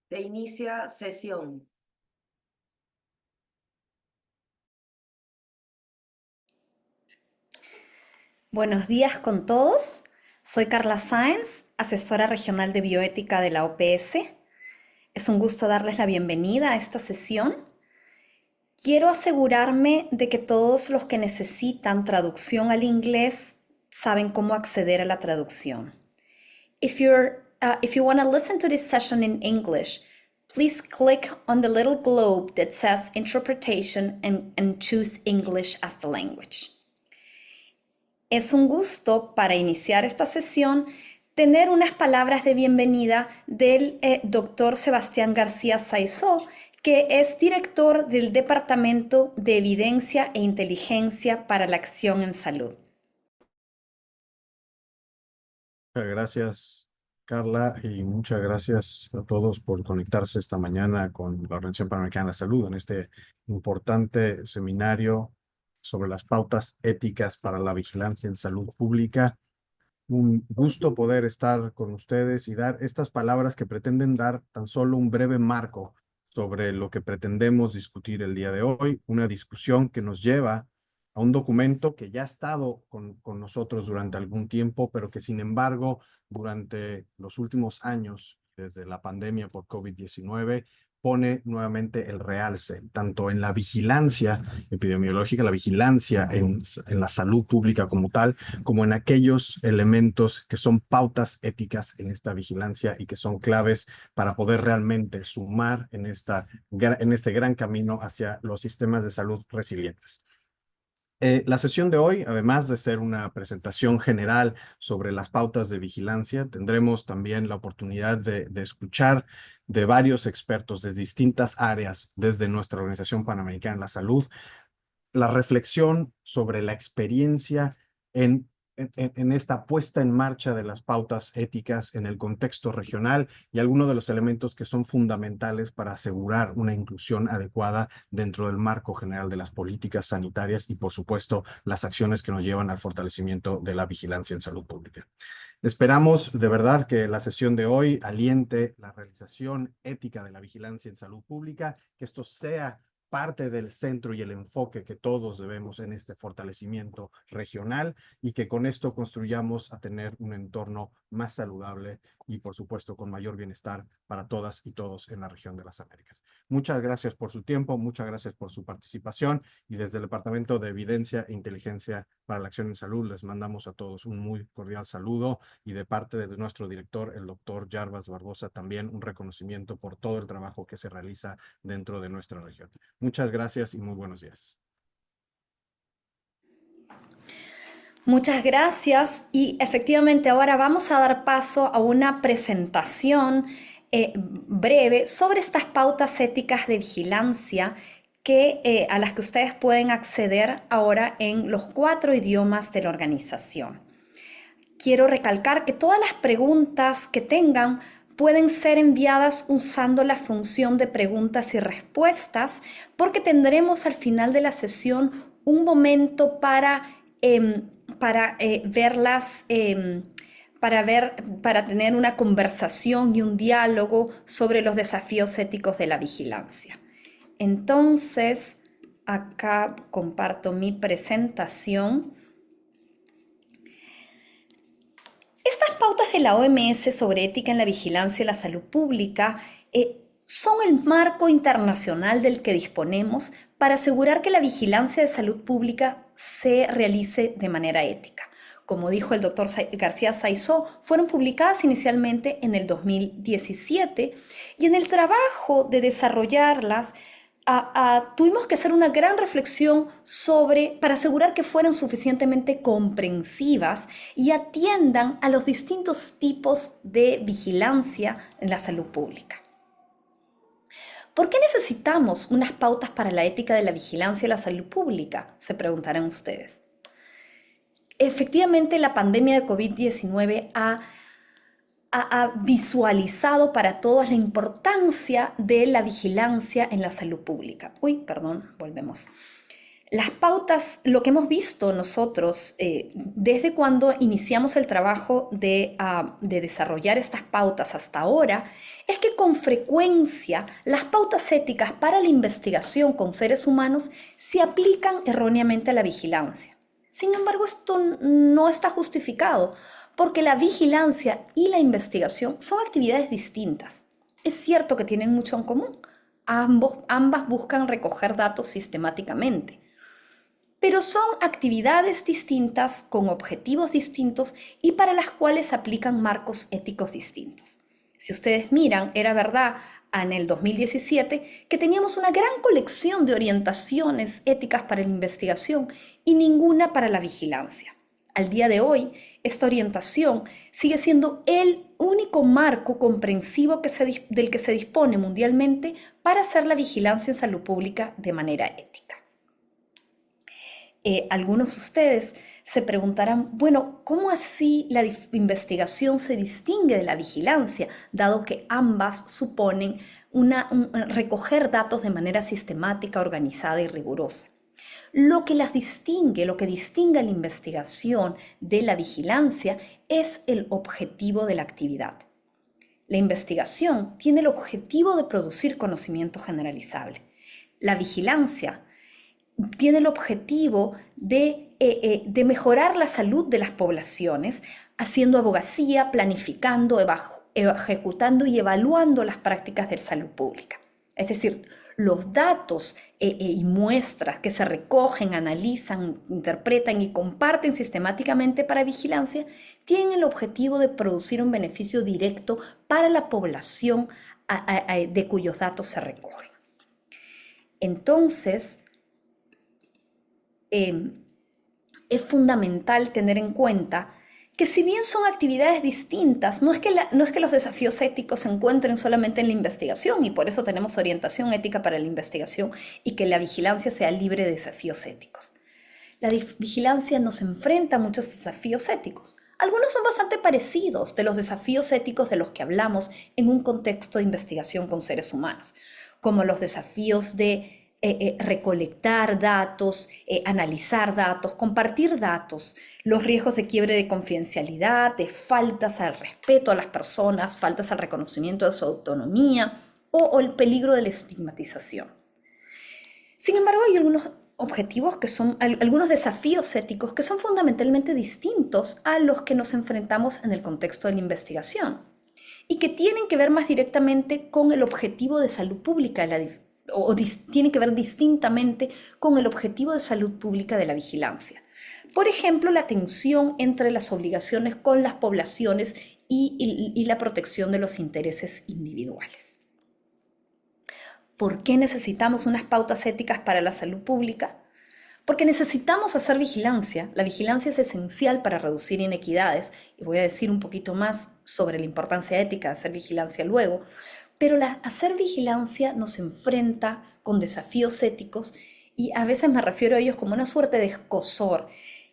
Se inicia sesión. Buenos días con todos. Soy Carla Sáenz, asesora regional de bioética de la OPS. Es un gusto darles la bienvenida a esta sesión. Quiero asegurarme de que todos los que necesitan traducción al inglés saben cómo acceder a la traducción. If you want to listen to this session in English, please click on the little globe that says interpretation and choose English as the language. Es un gusto para iniciar esta sesión tener unas palabras de bienvenida del doctor Sebastián García Saizó, que es director del Departamento de Evidencia e Inteligencia para la Acción en Salud. Muchas gracias, Carla, y muchas gracias a todos por conectarse esta mañana con la Organización Panamericana de la Salud en este importante seminario sobre las pautas éticas para la vigilancia en salud pública. Un gusto poder estar con ustedes y dar estas palabras que pretenden dar tan solo un breve marco sobre lo que pretendemos discutir el día de hoy, una discusión que nos lleva a un documento que ya ha estado con nosotros durante algún tiempo, pero que sin embargo durante los últimos años, desde la pandemia por COVID-19, pone nuevamente el realce, tanto en la vigilancia epidemiológica, la vigilancia en la salud pública como tal, como en aquellos elementos que son pautas éticas en esta vigilancia y que son claves para poder realmente sumar en este gran camino hacia los sistemas de salud resilientes. La sesión de hoy, además de ser una presentación general sobre las pautas de vigilancia, tendremos también la oportunidad de escuchar de varios expertos de distintas áreas desde nuestra Organización Panamericana de la Salud, la reflexión sobre la experiencia en esta puesta en marcha de las pautas éticas en el contexto regional y algunos de los elementos que son fundamentales para asegurar una inclusión adecuada dentro del marco general de las políticas sanitarias y, por supuesto, las acciones que nos llevan al fortalecimiento de la vigilancia en salud pública. Esperamos de verdad que la sesión de hoy aliente la realización ética de la vigilancia en salud pública, que esto sea parte del centro y el enfoque que todos debemos en este fortalecimiento regional y que con esto construyamos a tener un entorno más saludable y, por supuesto, con mayor bienestar para todas y todos en la región de las Américas. Muchas gracias por su tiempo, muchas gracias por su participación y desde el Departamento de Evidencia e Inteligencia para la Acción en Salud les mandamos a todos un muy cordial saludo y de parte de nuestro director, el doctor Jarbas Barbosa, también un reconocimiento por todo el trabajo que se realiza dentro de nuestra región. Muchas gracias y muy buenos días. Muchas gracias y efectivamente ahora vamos a dar paso a una presentación breve sobre estas pautas éticas de vigilancia a las que ustedes pueden acceder ahora en los 4 idiomas de la organización. Quiero recalcar que todas las preguntas que tengan pueden ser enviadas usando la función de preguntas y respuestas, porque tendremos al final de la sesión un momento para verlas, para tener una conversación y un diálogo sobre los desafíos éticos de la vigilancia. Entonces, acá comparto mi presentación. Estas pautas de la OMS sobre ética en la vigilancia y la salud pública son el marco internacional del que disponemos para asegurar que la vigilancia de salud pública se realice de manera ética. Como dijo el doctor García Saizó, fueron publicadas inicialmente en el 2017 y en el trabajo de desarrollarlas tuvimos que hacer una gran reflexión para asegurar que fueran suficientemente comprensivas y atiendan a los distintos tipos de vigilancia en la salud pública. ¿Por qué necesitamos unas pautas para la ética de la vigilancia y la salud pública? Se preguntarán ustedes. Efectivamente, la pandemia de COVID-19 ha visualizado para todos la importancia de la vigilancia en la salud pública. Volvemos. Las pautas, lo que hemos visto nosotros desde cuando iniciamos el trabajo de desarrollar estas pautas hasta ahora, es que con frecuencia las pautas éticas para la investigación con seres humanos se aplican erróneamente a la vigilancia. Sin embargo, esto no está justificado porque la vigilancia y la investigación son actividades distintas. Es cierto que tienen mucho en común. Ambas buscan recoger datos sistemáticamente, pero son actividades distintas con objetivos distintos y para las cuales aplican marcos éticos distintos. Si ustedes miran, era verdad en el 2017 que teníamos una gran colección de orientaciones éticas para la investigación y ninguna para la vigilancia. Al día de hoy, esta orientación sigue siendo el único marco comprensivo del que se dispone mundialmente para hacer la vigilancia en salud pública de manera ética. Algunos de ustedes se preguntarán, bueno, ¿cómo así la investigación se distingue de la vigilancia, dado que ambas suponen recoger datos de manera sistemática, organizada y rigurosa? Lo que distingue a la investigación de la vigilancia es el objetivo de la actividad. La investigación tiene el objetivo de producir conocimiento generalizable. La vigilancia tiene el objetivo de mejorar la salud de las poblaciones, haciendo abogacía, planificando, ejecutando y evaluando las prácticas de salud pública. Es decir, los datos y muestras que se recogen, analizan, interpretan y comparten sistemáticamente para vigilancia tienen el objetivo de producir un beneficio directo para la población de cuyos datos se recogen. Entonces, es fundamental tener en cuenta que si bien son actividades distintas, no es que los desafíos éticos se encuentren solamente en la investigación y por eso tenemos orientación ética para la investigación y que la vigilancia sea libre de desafíos éticos. La vigilancia nos enfrenta a muchos desafíos éticos. Algunos son bastante parecidos de los desafíos éticos de los que hablamos en un contexto de investigación con seres humanos, como los desafíos de recolectar datos, analizar datos, compartir datos, los riesgos de quiebre de confidencialidad, de faltas al respeto a las personas, faltas al reconocimiento de su autonomía o el peligro de la estigmatización. Sin embargo, hay algunos algunos desafíos éticos que son fundamentalmente distintos a los que nos enfrentamos en el contexto de la investigación y que tienen que ver más directamente con el objetivo de salud pública tiene que ver distintamente con el objetivo de salud pública de la vigilancia. Por ejemplo, la tensión entre las obligaciones con las poblaciones y la protección de los intereses individuales. ¿Por qué necesitamos unas pautas éticas para la salud pública? Porque necesitamos hacer vigilancia. La vigilancia es esencial para reducir inequidades, y voy a decir un poquito más sobre la importancia ética de hacer vigilancia luego, pero hacer vigilancia nos enfrenta con desafíos éticos y a veces me refiero a ellos como una suerte de escozor.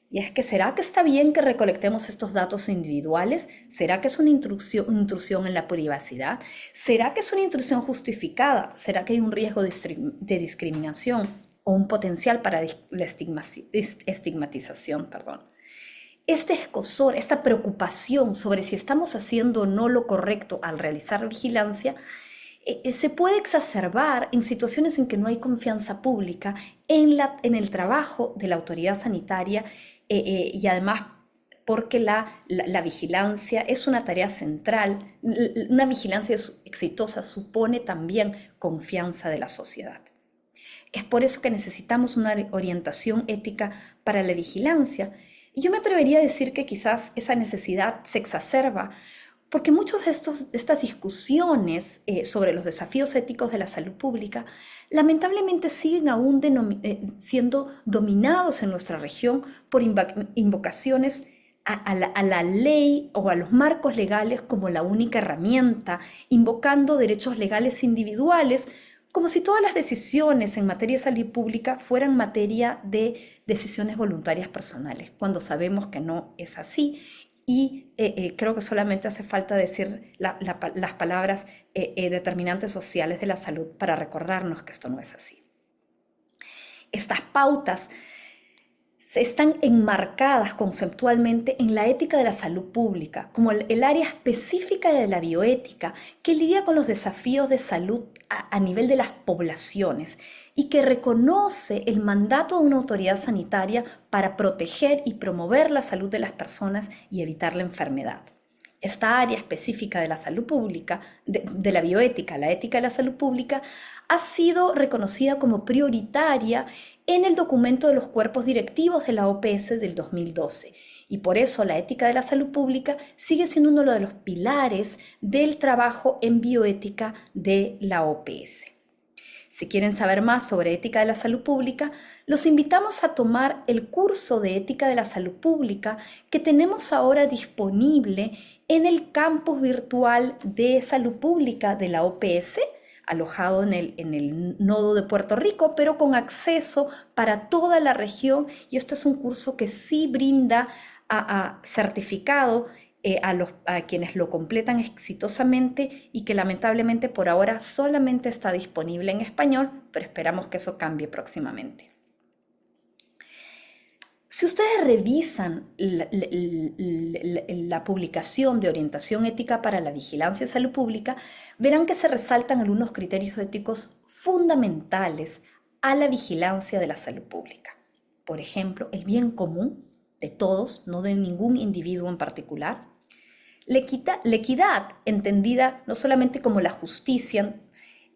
Y es que, ¿será que está bien que recolectemos estos datos individuales? ¿Será que es una intrusión en la privacidad? ¿Será que es una intrusión justificada? ¿Será que hay un riesgo de discriminación o un potencial para la estigmatización? Este escozor, esta preocupación sobre si estamos haciendo o no lo correcto al realizar vigilancia, se puede exacerbar en situaciones en que no hay confianza pública en el trabajo de la autoridad sanitaria y además porque la vigilancia es una tarea central. Una vigilancia exitosa supone también confianza de la sociedad. Es por eso que necesitamos una orientación ética para la vigilancia. Y yo me atrevería a decir que quizás esa necesidad se exacerba porque muchas de estas discusiones sobre los desafíos éticos de la salud pública lamentablemente siguen aún siendo dominados en nuestra región por invocaciones a la ley o a los marcos legales como la única herramienta, invocando derechos legales individuales, como si todas las decisiones en materia de salud pública fueran materia de decisiones voluntarias personales, cuando sabemos que no es así. Y creo que solamente hace falta decir las palabras determinantes sociales de la salud para recordarnos que esto no es así. Estas pautas están enmarcadas conceptualmente en la ética de la salud pública, como el área específica de la bioética que lidia con los desafíos de salud a nivel de las poblaciones y que reconoce el mandato de una autoridad sanitaria para proteger y promover la salud de las personas y evitar la enfermedad. Esta área específica de la salud pública, de la bioética, la ética de la salud pública, ha sido reconocida como prioritaria en el documento de los cuerpos directivos de la OPS del 2012. Y por eso la ética de la salud pública sigue siendo uno de los pilares del trabajo en bioética de la OPS. Si quieren saber más sobre ética de la salud pública, los invitamos a tomar el curso de ética de la salud pública que tenemos ahora disponible en el campus virtual de salud pública de la OPS, alojado en el nodo de Puerto Rico, pero con acceso para toda la región. Y esto es un curso que sí brinda certificado a quienes lo completan exitosamente y que lamentablemente por ahora solamente está disponible en español, pero esperamos que eso cambie próximamente. Si ustedes revisan la publicación de Orientación Ética para la Vigilancia de Salud Pública, verán que se resaltan algunos criterios éticos fundamentales a la vigilancia de la salud pública. Por ejemplo, el bien común de todos, no de ningún individuo en particular. La equidad, entendida no solamente como la justicia,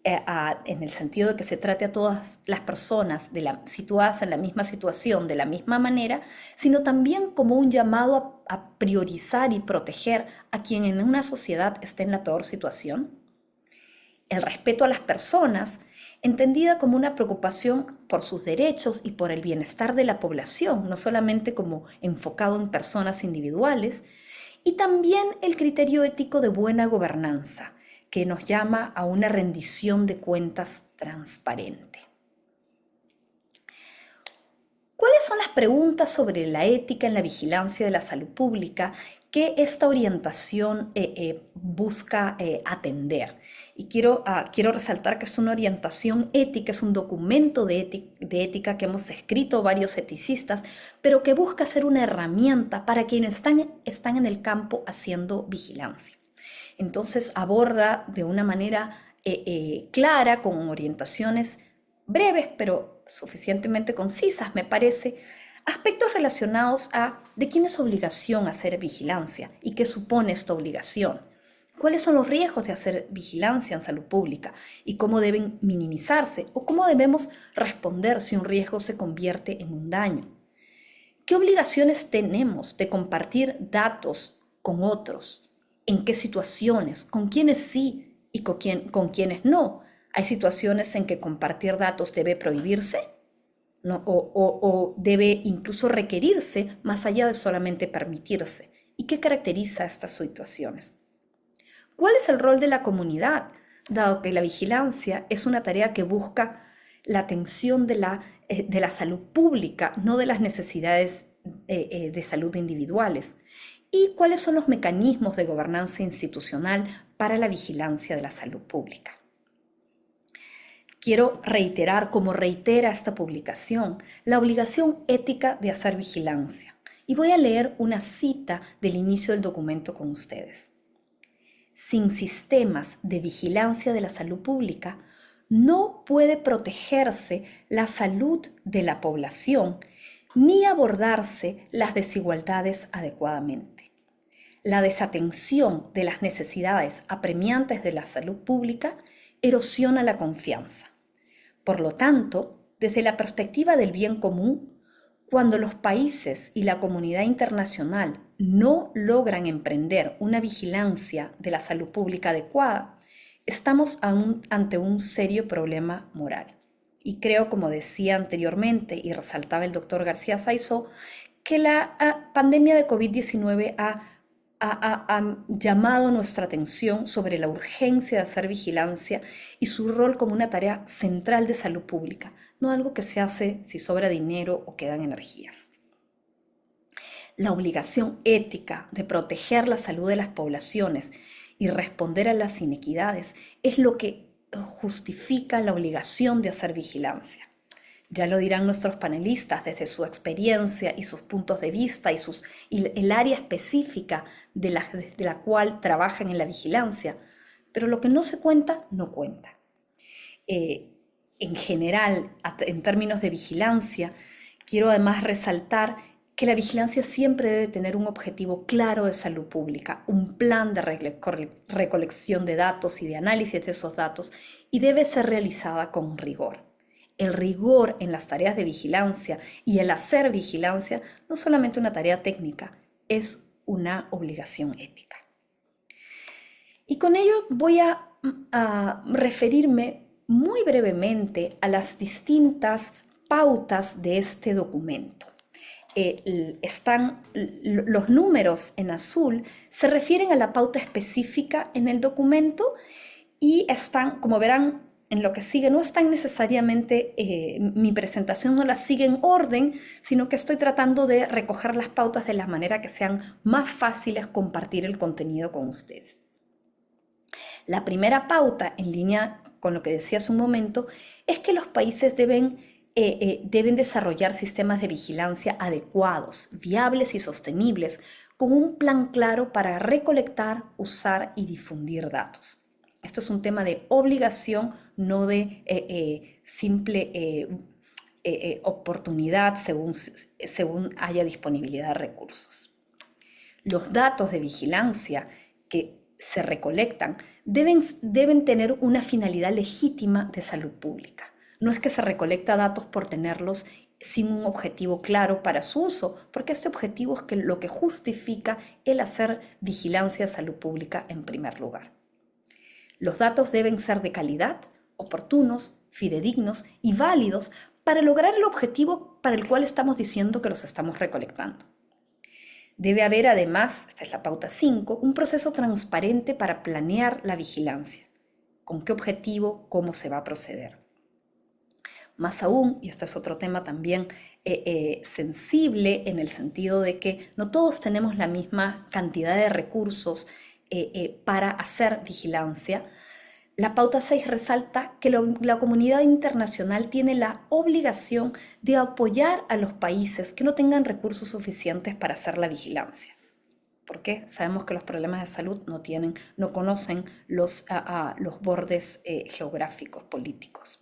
en el sentido de que se trate a todas las personas situadas en la misma situación de la misma manera, sino también como un llamado a priorizar y proteger a quien en una sociedad esté en la peor situación. El respeto a las personas, entendida como una preocupación por sus derechos y por el bienestar de la población, no solamente como enfocado en personas individuales, y también el criterio ético de buena gobernanza, que nos llama a una rendición de cuentas transparente. ¿Cuáles son las preguntas sobre la ética en la vigilancia de la salud pública que esta orientación busca atender? Y quiero resaltar que es una orientación ética, es un documento de ética que hemos escrito varios eticistas, pero que busca ser una herramienta para quienes están en el campo haciendo vigilancia. Entonces aborda de una manera clara, con orientaciones breves, pero suficientemente concisas, me parece, aspectos relacionados a de quién es obligación hacer vigilancia y qué supone esta obligación. ¿Cuáles son los riesgos de hacer vigilancia en salud pública y cómo deben minimizarse o cómo debemos responder si un riesgo se convierte en un daño? ¿Qué obligaciones tenemos de compartir datos con otros? ¿En qué situaciones? ¿Con quiénes sí y con quiénes no? ¿Hay situaciones en que compartir datos debe prohibirse? ¿No? O debe incluso requerirse más allá de solamente permitirse. ¿Y qué caracteriza estas situaciones? ¿Cuál es el rol de la comunidad? Dado que la vigilancia es una tarea que busca la atención de la salud pública, no de las necesidades de salud individuales. ¿Y cuáles son los mecanismos de gobernanza institucional para la vigilancia de la salud pública? Quiero reiterar, como reitera esta publicación, la obligación ética de hacer vigilancia. Y voy a leer una cita del inicio del documento con ustedes. Sin sistemas de vigilancia de la salud pública, no puede protegerse la salud de la población ni abordarse las desigualdades adecuadamente. La desatención de las necesidades apremiantes de la salud pública erosiona la confianza. Por lo tanto, desde la perspectiva del bien común, cuando los países y la comunidad internacional no logran emprender una vigilancia de la salud pública adecuada, estamos ante un serio problema moral. Y creo, como decía anteriormente y resaltaba el doctor García Saizó, que la pandemia de COVID-19 ha llamado nuestra atención sobre la urgencia de hacer vigilancia y su rol como una tarea central de salud pública, no algo que se hace si sobra dinero o quedan energías. La obligación ética de proteger la salud de las poblaciones y responder a las inequidades es lo que justifica la obligación de hacer vigilancia. Ya lo dirán nuestros panelistas desde su experiencia y sus puntos de vista y el área específica de la cual trabajan en la vigilancia. Pero lo que no se cuenta, no cuenta. En general, en términos de vigilancia, quiero además resaltar que la vigilancia siempre debe tener un objetivo claro de salud pública, un plan de recolección de datos y de análisis de esos datos, y debe ser realizada con rigor. El rigor en las tareas de vigilancia y el hacer vigilancia no es solamente una tarea técnica, es una obligación ética. Y con ello voy a referirme muy brevemente a las distintas pautas de este documento. Los números en azul se refieren a la pauta específica en el documento y están, como verán, en lo que sigue no están necesariamente, mi presentación no la sigue en orden, sino que estoy tratando de recoger las pautas de la manera que sean más fáciles compartir el contenido con ustedes. La primera pauta, en línea con lo que decía hace un momento, es que los países deben desarrollar sistemas de vigilancia adecuados, viables y sostenibles, con un plan claro para recolectar, usar y difundir datos. Esto es un tema de obligación, no de simple oportunidad según haya disponibilidad de recursos. Los datos de vigilancia que se recolectan deben tener una finalidad legítima de salud pública. No es que se recolecta datos por tenerlos sin un objetivo claro para su uso, porque este objetivo es lo que justifica el hacer vigilancia de salud pública en primer lugar. Los datos deben ser de calidad, oportunos, fidedignos y válidos para lograr el objetivo para el cual estamos diciendo que los estamos recolectando. Debe haber además, esta es la pauta 5, un proceso transparente para planear la vigilancia. ¿Con qué objetivo? ¿Cómo se va a proceder? Más aún, y este es otro tema también sensible en el sentido de que no todos tenemos la misma cantidad de recursos para hacer vigilancia, la pauta 6 resalta que la comunidad internacional tiene la obligación de apoyar a los países que no tengan recursos suficientes para hacer la vigilancia. ¿Por qué? Sabemos que los problemas de salud no conocen los bordes geográficos, políticos.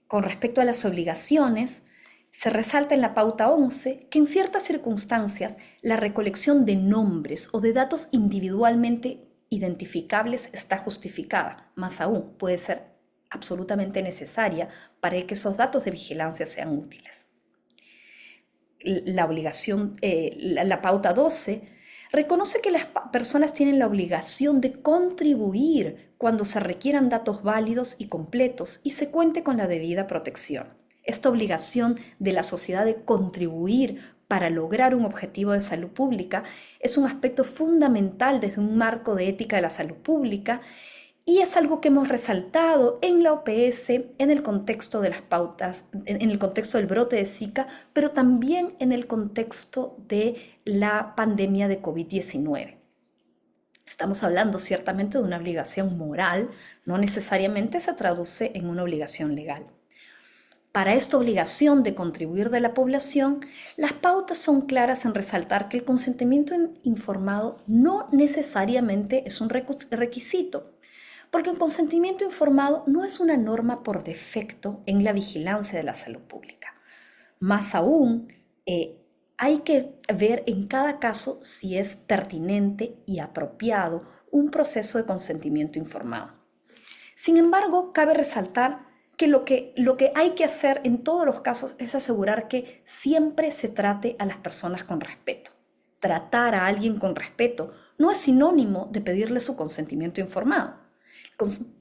Con respecto a las obligaciones, se resalta en la pauta 11 que en ciertas circunstancias la recolección de nombres o de datos individualmente identificables está justificada, más aún puede ser absolutamente necesaria para que esos datos de vigilancia sean útiles. La pauta 12 reconoce que las personas tienen la obligación de contribuir cuando se requieran datos válidos y completos y se cuente con la debida protección. Esta obligación de la sociedad de contribuir para lograr un objetivo de salud pública es un aspecto fundamental desde un marco de ética de la salud pública y es algo que hemos resaltado en la OPS en el contexto de las pautas, en el contexto del brote de Zika, pero también en el contexto de la pandemia de COVID-19. Estamos hablando ciertamente de una obligación moral, no necesariamente se traduce en una obligación legal. Para esta obligación de contribuir de la población, las pautas son claras en resaltar que el consentimiento informado no necesariamente es un requisito, porque el consentimiento informado no es una norma por defecto en la vigilancia de la salud pública. Más aún, hay que ver en cada caso si es pertinente y apropiado un proceso de consentimiento informado. Sin embargo, cabe resaltar que lo que hay que hacer en todos los casos es asegurar que siempre se trate a las personas con respeto. Tratar a alguien con respeto no es sinónimo de pedirle su consentimiento informado.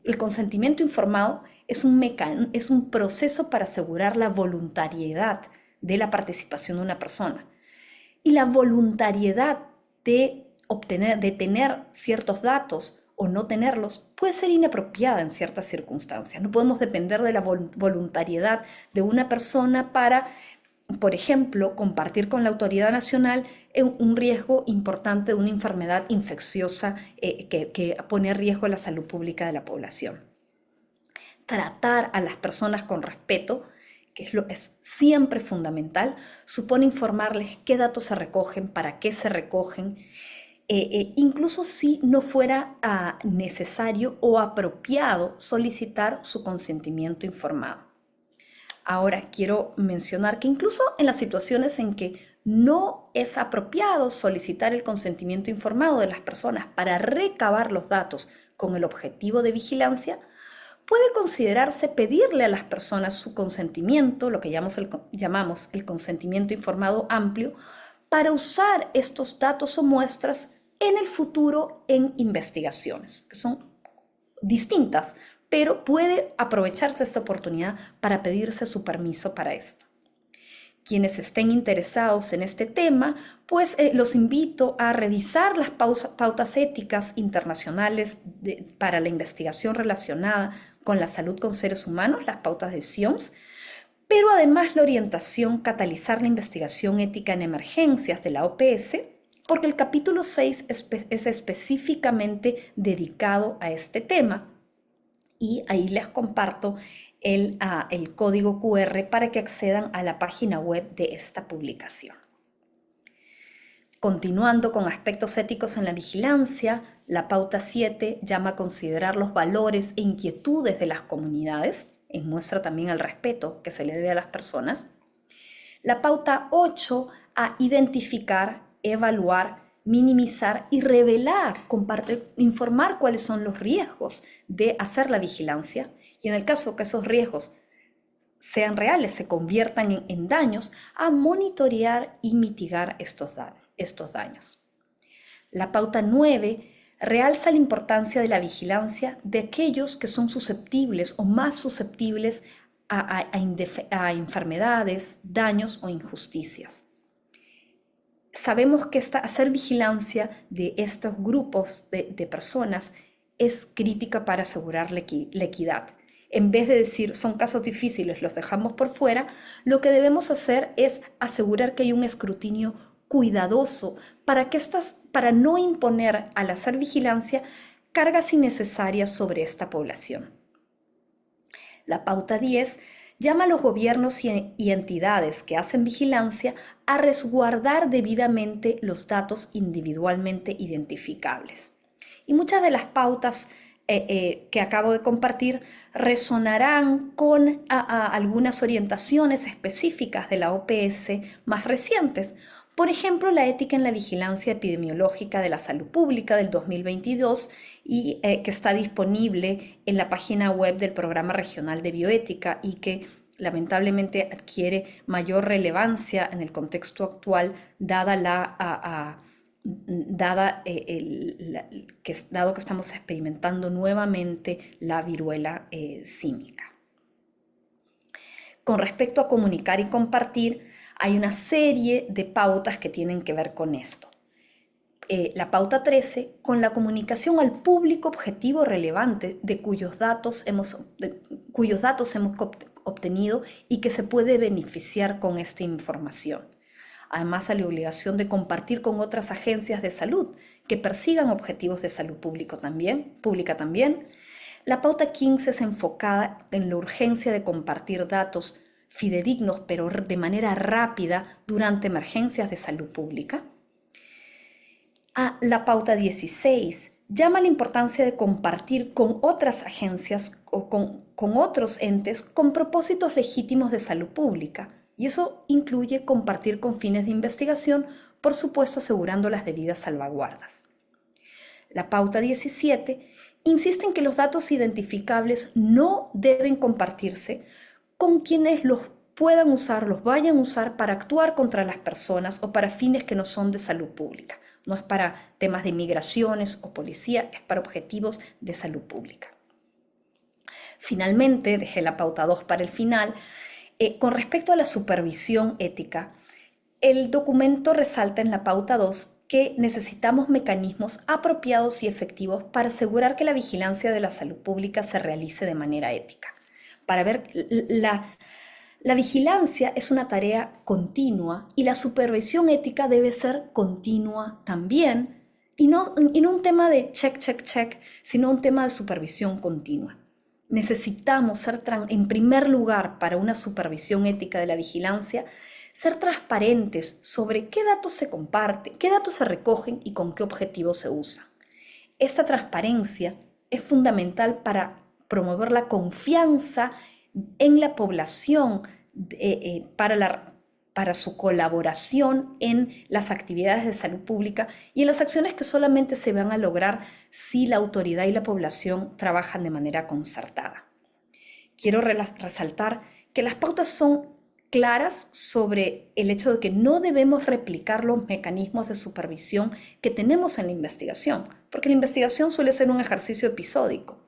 El consentimiento informado es un proceso para asegurar la voluntariedad de la participación de una persona. Y la voluntariedad de tener ciertos datos o no tenerlos puede ser inapropiada en ciertas circunstancias. No podemos depender de la voluntariedad de una persona para, por ejemplo, compartir con la autoridad nacional un riesgo importante de una enfermedad infecciosa que pone en riesgo la salud pública de la población. Tratar a las personas con respeto que es siempre fundamental, supone informarles qué datos se recogen, para qué se recogen, incluso si no fuera necesario o apropiado solicitar su consentimiento informado. Ahora, quiero mencionar que incluso en las situaciones en que no es apropiado solicitar el consentimiento informado de las personas para recabar los datos con el objetivo de vigilancia, puede considerarse pedirle a las personas su consentimiento, lo que llamamos el consentimiento informado amplio, para usar estos datos o muestras en el futuro en investigaciones, que son distintas, pero puede aprovecharse esta oportunidad para pedirse su permiso para esto. Quienes estén interesados en este tema, pues los invito a revisar las pautas éticas internacionales para la investigación relacionada con la salud con seres humanos, las pautas de SIOMS, pero además la orientación Catalizar la investigación ética en emergencias de la OPS, porque el capítulo 6 es específicamente dedicado a este tema. Y ahí les comparto el código QR para que accedan a la página web de esta publicación. Continuando con aspectos éticos en la vigilancia, la pauta 7 llama a considerar los valores e inquietudes de las comunidades, muestra también el respeto que se le debe a las personas. La pauta 8 a identificar, evaluar, minimizar y revelar, informar cuáles son los riesgos de hacer la vigilancia y en el caso que esos riesgos sean reales, se conviertan en daños, a monitorear y mitigar estos daños. La pauta 9 realza la importancia de la vigilancia de aquellos que son susceptibles o más susceptibles a enfermedades, daños o injusticias. Sabemos que hacer vigilancia de estos grupos de personas es crítica para asegurar la equidad. En vez de decir son casos difíciles, los dejamos por fuera, lo que debemos hacer es asegurar que hay un escrutinio cuidadoso para no imponer al hacer vigilancia cargas innecesarias sobre esta población. La pauta 10 llama a los gobiernos y entidades que hacen vigilancia a resguardar debidamente los datos individualmente identificables. Y muchas de las pautas que acabo de compartir resonarán con algunas orientaciones específicas de la OPS más recientes. Por ejemplo, la ética en la vigilancia epidemiológica de la salud pública del 2022 y que está disponible en la página web del Programa Regional de Bioética y que lamentablemente adquiere mayor relevancia en el contexto actual dado que estamos experimentando nuevamente la viruela símica. Con respecto a comunicar y compartir, hay una serie de pautas que tienen que ver con esto. La pauta 13, con la comunicación al público objetivo relevante de cuyos datos hemos obtenido y que se puede beneficiar con esta información. Además, hay la obligación de compartir con otras agencias de salud que persigan objetivos de salud pública también. La pauta 15 es enfocada en la urgencia de compartir datos fidedignos, pero de manera rápida durante emergencias de salud pública. La pauta 16 llama a la importancia de compartir con otras agencias o con otros entes con propósitos legítimos de salud pública. Y eso incluye compartir con fines de investigación, por supuesto asegurando las debidas salvaguardas. La pauta 17 insiste en que los datos identificables no deben compartirse con quienes los puedan usar, los vayan a usar para actuar contra las personas o para fines que no son de salud pública. No es para temas de migraciones o policía, es para objetivos de salud pública. Finalmente, dejé la pauta 2 para el final. Con respecto a la supervisión ética, el documento resalta en la pauta 2 que necesitamos mecanismos apropiados y efectivos para asegurar que la vigilancia de la salud pública se realice de manera ética. Para ver, la vigilancia es una tarea continua y la supervisión ética debe ser continua también y no un tema de check, sino un tema de supervisión continua. necesitamos ser, en primer lugar, para una supervisión ética de la vigilancia, ser transparentes sobre qué datos se comparten, qué datos se recogen y con qué objetivos se usan. Esta transparencia es fundamental para promover la confianza en la población para su colaboración en las actividades de salud pública y en las acciones que solamente se van a lograr si la autoridad y la población trabajan de manera concertada. Quiero resaltar que las pautas son claras sobre el hecho de que no debemos replicar los mecanismos de supervisión que tenemos en la investigación, porque la investigación suele ser un ejercicio episódico.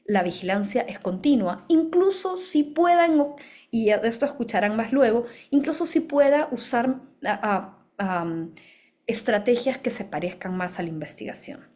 La vigilancia es continua, incluso si puedan, y de esto escucharán más luego, incluso si pueda usar estrategias que se parezcan más a la investigación.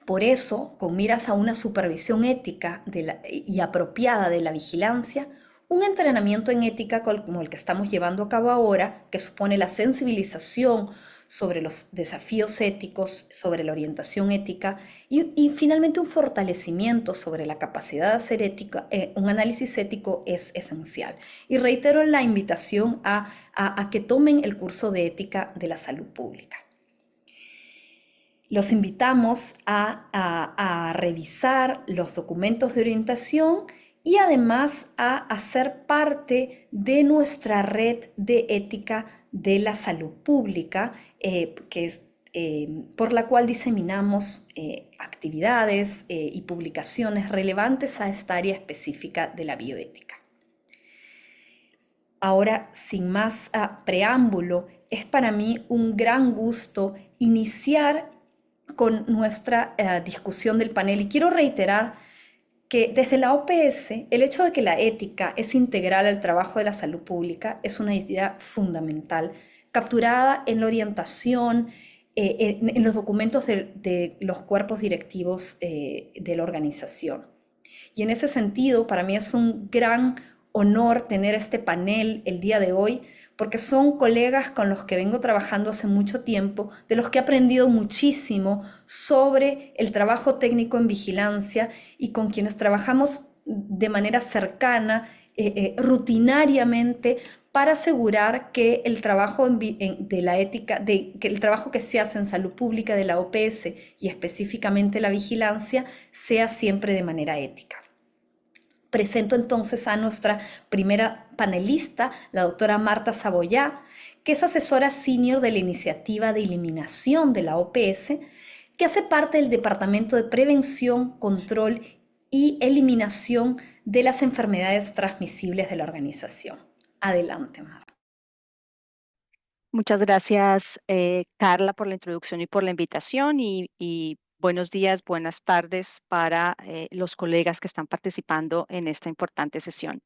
Por eso, con miras a una supervisión ética y apropiada de la vigilancia, un entrenamiento en ética como el que estamos llevando a cabo ahora, que supone la sensibilización sobre los desafíos éticos, sobre la orientación ética y finalmente un fortalecimiento sobre la capacidad de hacer ética, un análisis ético es esencial. Y reitero la invitación a que tomen el curso de ética de la salud pública. Los invitamos a revisar los documentos de orientación y además a hacer parte de nuestra red de ética de la salud pública, por la cual diseminamos actividades y publicaciones relevantes a esta área específica de la bioética. Ahora, sin más preámbulo, es para mí un gran gusto iniciar con nuestra discusión del panel y quiero reiterar que desde la OPS el hecho de que la ética es integral al trabajo de la salud pública es una idea fundamental, capturada en la orientación, en los documentos de los cuerpos directivos de la organización. Y en ese sentido, para mí es un gran honor tener este panel el día de hoy, porque son colegas con los que vengo trabajando hace mucho tiempo, de los que he aprendido muchísimo sobre el trabajo técnico en vigilancia y con quienes trabajamos de manera cercana, rutinariamente, para asegurar que el trabajo de la ética, que el trabajo que se hace en salud pública de la OPS y específicamente la vigilancia, sea siempre de manera ética. Presento entonces a nuestra primera panelista, la doctora Marta Saboyá, que es asesora senior de la iniciativa de eliminación de la OPS, que hace parte del Departamento de Prevención, Control y Eliminación de las Enfermedades Transmisibles de la organización. Adelante, Marta. Muchas gracias, Carla, por la introducción y por la invitación y buenos días, buenas tardes para los colegas que están participando en esta importante sesión.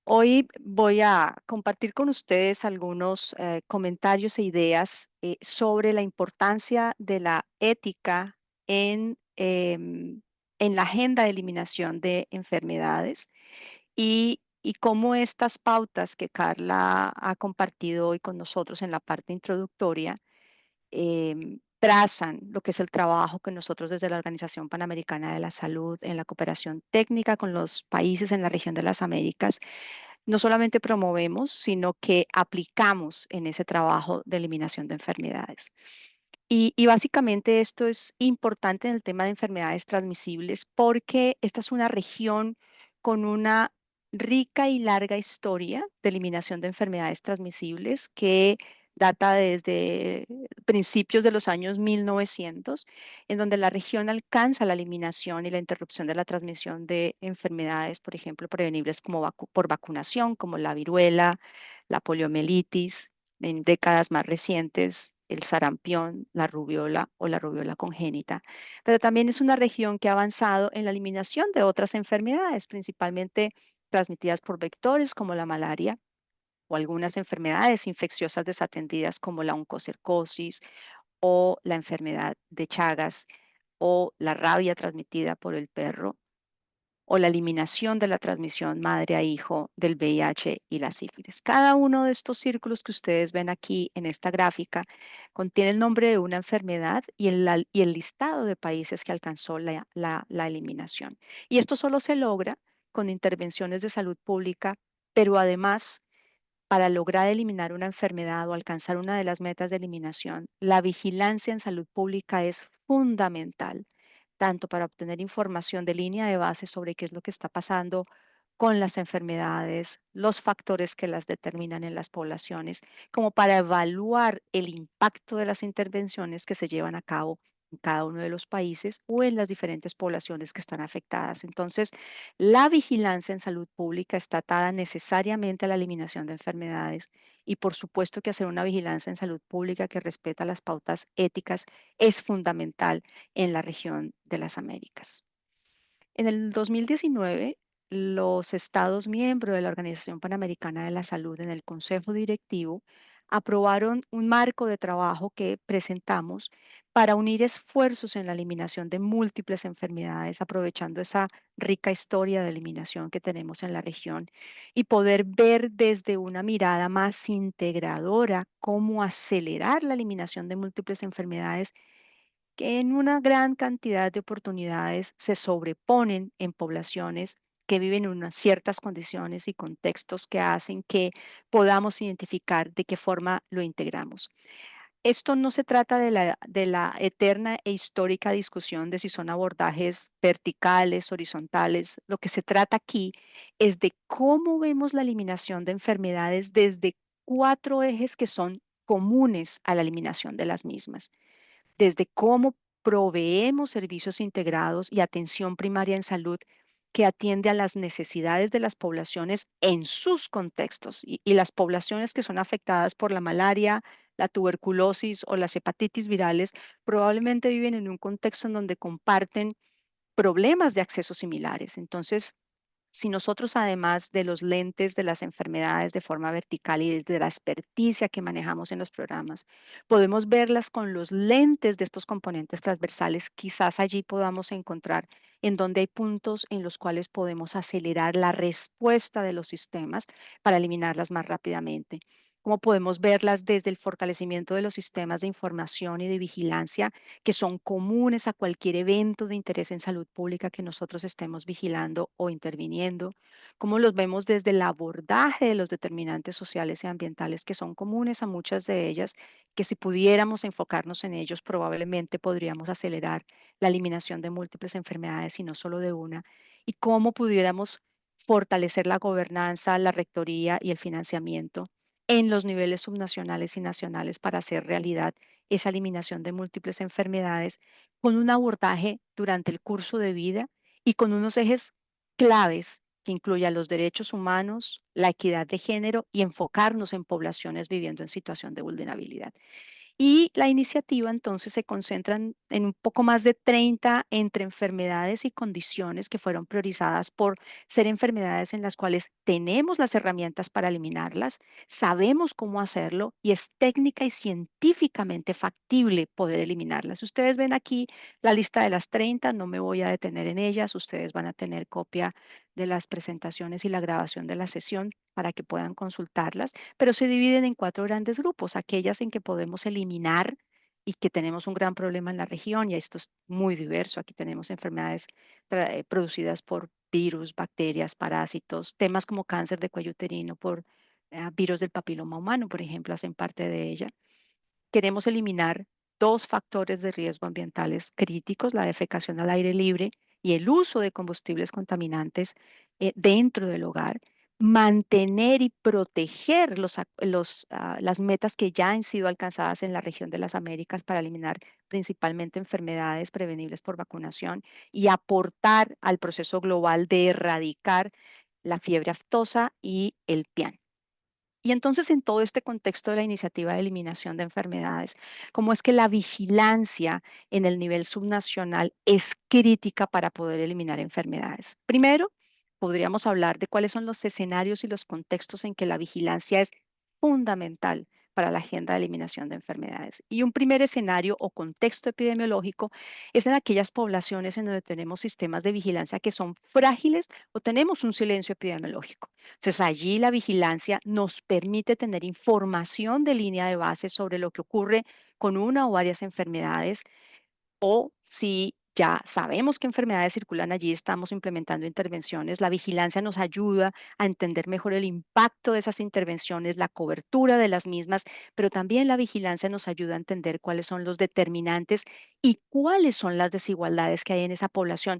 Hoy voy a compartir con ustedes algunos comentarios e ideas sobre la importancia de la ética en la agenda de eliminación de enfermedades y cómo estas pautas que Carla ha compartido hoy con nosotros en la parte introductoria trazan lo que es el trabajo que nosotros desde la Organización Panamericana de la Salud en la cooperación técnica con los países en la región de las Américas no solamente promovemos, sino que aplicamos en ese trabajo de eliminación de enfermedades. Y básicamente esto es importante en el tema de enfermedades transmisibles porque esta es una región con una rica y larga historia de eliminación de enfermedades transmisibles que data desde principios de los años 1900, en donde la región alcanza la eliminación y la interrupción de la transmisión de enfermedades, por ejemplo, prevenibles como por vacunación, como la viruela, la poliomielitis, en décadas más recientes, el sarampión, la rubiola o la rubiola congénita. Pero también es una región que ha avanzado en la eliminación de otras enfermedades, principalmente transmitidas por vectores como la malaria o algunas enfermedades infecciosas desatendidas como la oncocercosis o la enfermedad de Chagas o la rabia transmitida por el perro o la eliminación de la transmisión madre a hijo del VIH y la sífilis. Cada uno de estos círculos que ustedes ven aquí en esta gráfica contiene el nombre de una enfermedad y el listado de países que alcanzó la eliminación. Y esto solo se logra con intervenciones de salud pública, pero además, para lograr eliminar una enfermedad o alcanzar una de las metas de eliminación, la vigilancia en salud pública es fundamental, tanto para obtener información de línea de base sobre qué es lo que está pasando con las enfermedades, los factores que las determinan en las poblaciones, como para evaluar el impacto de las intervenciones que se llevan a cabo en cada uno de los países o en las diferentes poblaciones que están afectadas. Entonces, la vigilancia en salud pública está atada necesariamente a la eliminación de enfermedades y por supuesto que hacer una vigilancia en salud pública que respeta las pautas éticas es fundamental en la región de las Américas. En el 2019, los Estados miembros de la Organización Panamericana de la Salud en el Consejo Directivo aprobaron un marco de trabajo que presentamos para unir esfuerzos en la eliminación de múltiples enfermedades, aprovechando esa rica historia de eliminación que tenemos en la región y poder ver desde una mirada más integradora cómo acelerar la eliminación de múltiples enfermedades que en una gran cantidad de oportunidades se sobreponen en poblaciones que viven en unas ciertas condiciones y contextos que hacen que podamos identificar de qué forma lo integramos. Esto no se trata de la eterna e histórica discusión de si son abordajes verticales, horizontales. Lo que se trata aquí es de cómo vemos la eliminación de enfermedades desde cuatro ejes que son comunes a la eliminación de las mismas, desde cómo proveemos servicios integrados y atención primaria en salud que atiende a las necesidades de las poblaciones en sus contextos y las poblaciones que son afectadas por la malaria, la tuberculosis o las hepatitis virales probablemente viven en un contexto en donde comparten problemas de acceso similares. Entonces, si nosotros, además de los lentes de las enfermedades de forma vertical y de la experticia que manejamos en los programas, podemos verlas con los lentes de estos componentes transversales, quizás allí podamos encontrar en donde hay puntos en los cuales podemos acelerar la respuesta de los sistemas para eliminarlas más rápidamente. Cómo podemos verlas desde el fortalecimiento de los sistemas de información y de vigilancia que son comunes a cualquier evento de interés en salud pública que nosotros estemos vigilando o interviniendo, cómo los vemos desde el abordaje de los determinantes sociales y ambientales que son comunes a muchas de ellas, que si pudiéramos enfocarnos en ellos probablemente podríamos acelerar la eliminación de múltiples enfermedades y no solo de una, y cómo pudiéramos fortalecer la gobernanza, la rectoría y el financiamiento en los niveles subnacionales y nacionales para hacer realidad esa eliminación de múltiples enfermedades con un abordaje durante el curso de vida y con unos ejes claves que incluyan los derechos humanos, la equidad de género y enfocarnos en poblaciones viviendo en situación de vulnerabilidad. Y la iniciativa entonces se concentra en un poco más de 30 entre enfermedades y condiciones que fueron priorizadas por ser enfermedades en las cuales tenemos las herramientas para eliminarlas, sabemos cómo hacerlo y es técnica y científicamente factible poder eliminarlas. Ustedes ven aquí la lista de las 30, no me voy a detener en ellas, ustedes van a tener copia de las presentaciones y la grabación de la sesión para que puedan consultarlas, pero se dividen en cuatro grandes grupos: aquellas en que podemos eliminar y que tenemos un gran problema en la región, y esto es muy diverso. Aquí tenemos enfermedades producidas por virus, bacterias, parásitos, temas como cáncer de cuello uterino por virus del papiloma humano, por ejemplo, hacen parte de ella. Queremos eliminar dos factores de riesgo ambientales críticos: la defecación al aire libre y el uso de combustibles contaminantes dentro del hogar, mantener y proteger las metas que ya han sido alcanzadas en la región de las Américas para eliminar principalmente enfermedades prevenibles por vacunación y aportar al proceso global de erradicar la fiebre aftosa y el PIAN. Y entonces, en todo este contexto de la iniciativa de eliminación de enfermedades, ¿cómo es que la vigilancia en el nivel subnacional es crítica para poder eliminar enfermedades? Primero, podríamos hablar de cuáles son los escenarios y los contextos en que la vigilancia es fundamental para la agenda de eliminación de enfermedades. Y un primer escenario o contexto epidemiológico es en aquellas poblaciones en donde tenemos sistemas de vigilancia que son frágiles o tenemos un silencio epidemiológico. Entonces, allí la vigilancia nos permite tener información de línea de base sobre lo que ocurre con una o varias enfermedades, o si ya sabemos qué enfermedades circulan allí, estamos implementando intervenciones. La vigilancia nos ayuda a entender mejor el impacto de esas intervenciones, la cobertura de las mismas, pero también la vigilancia nos ayuda a entender cuáles son los determinantes y cuáles son las desigualdades que hay en esa población,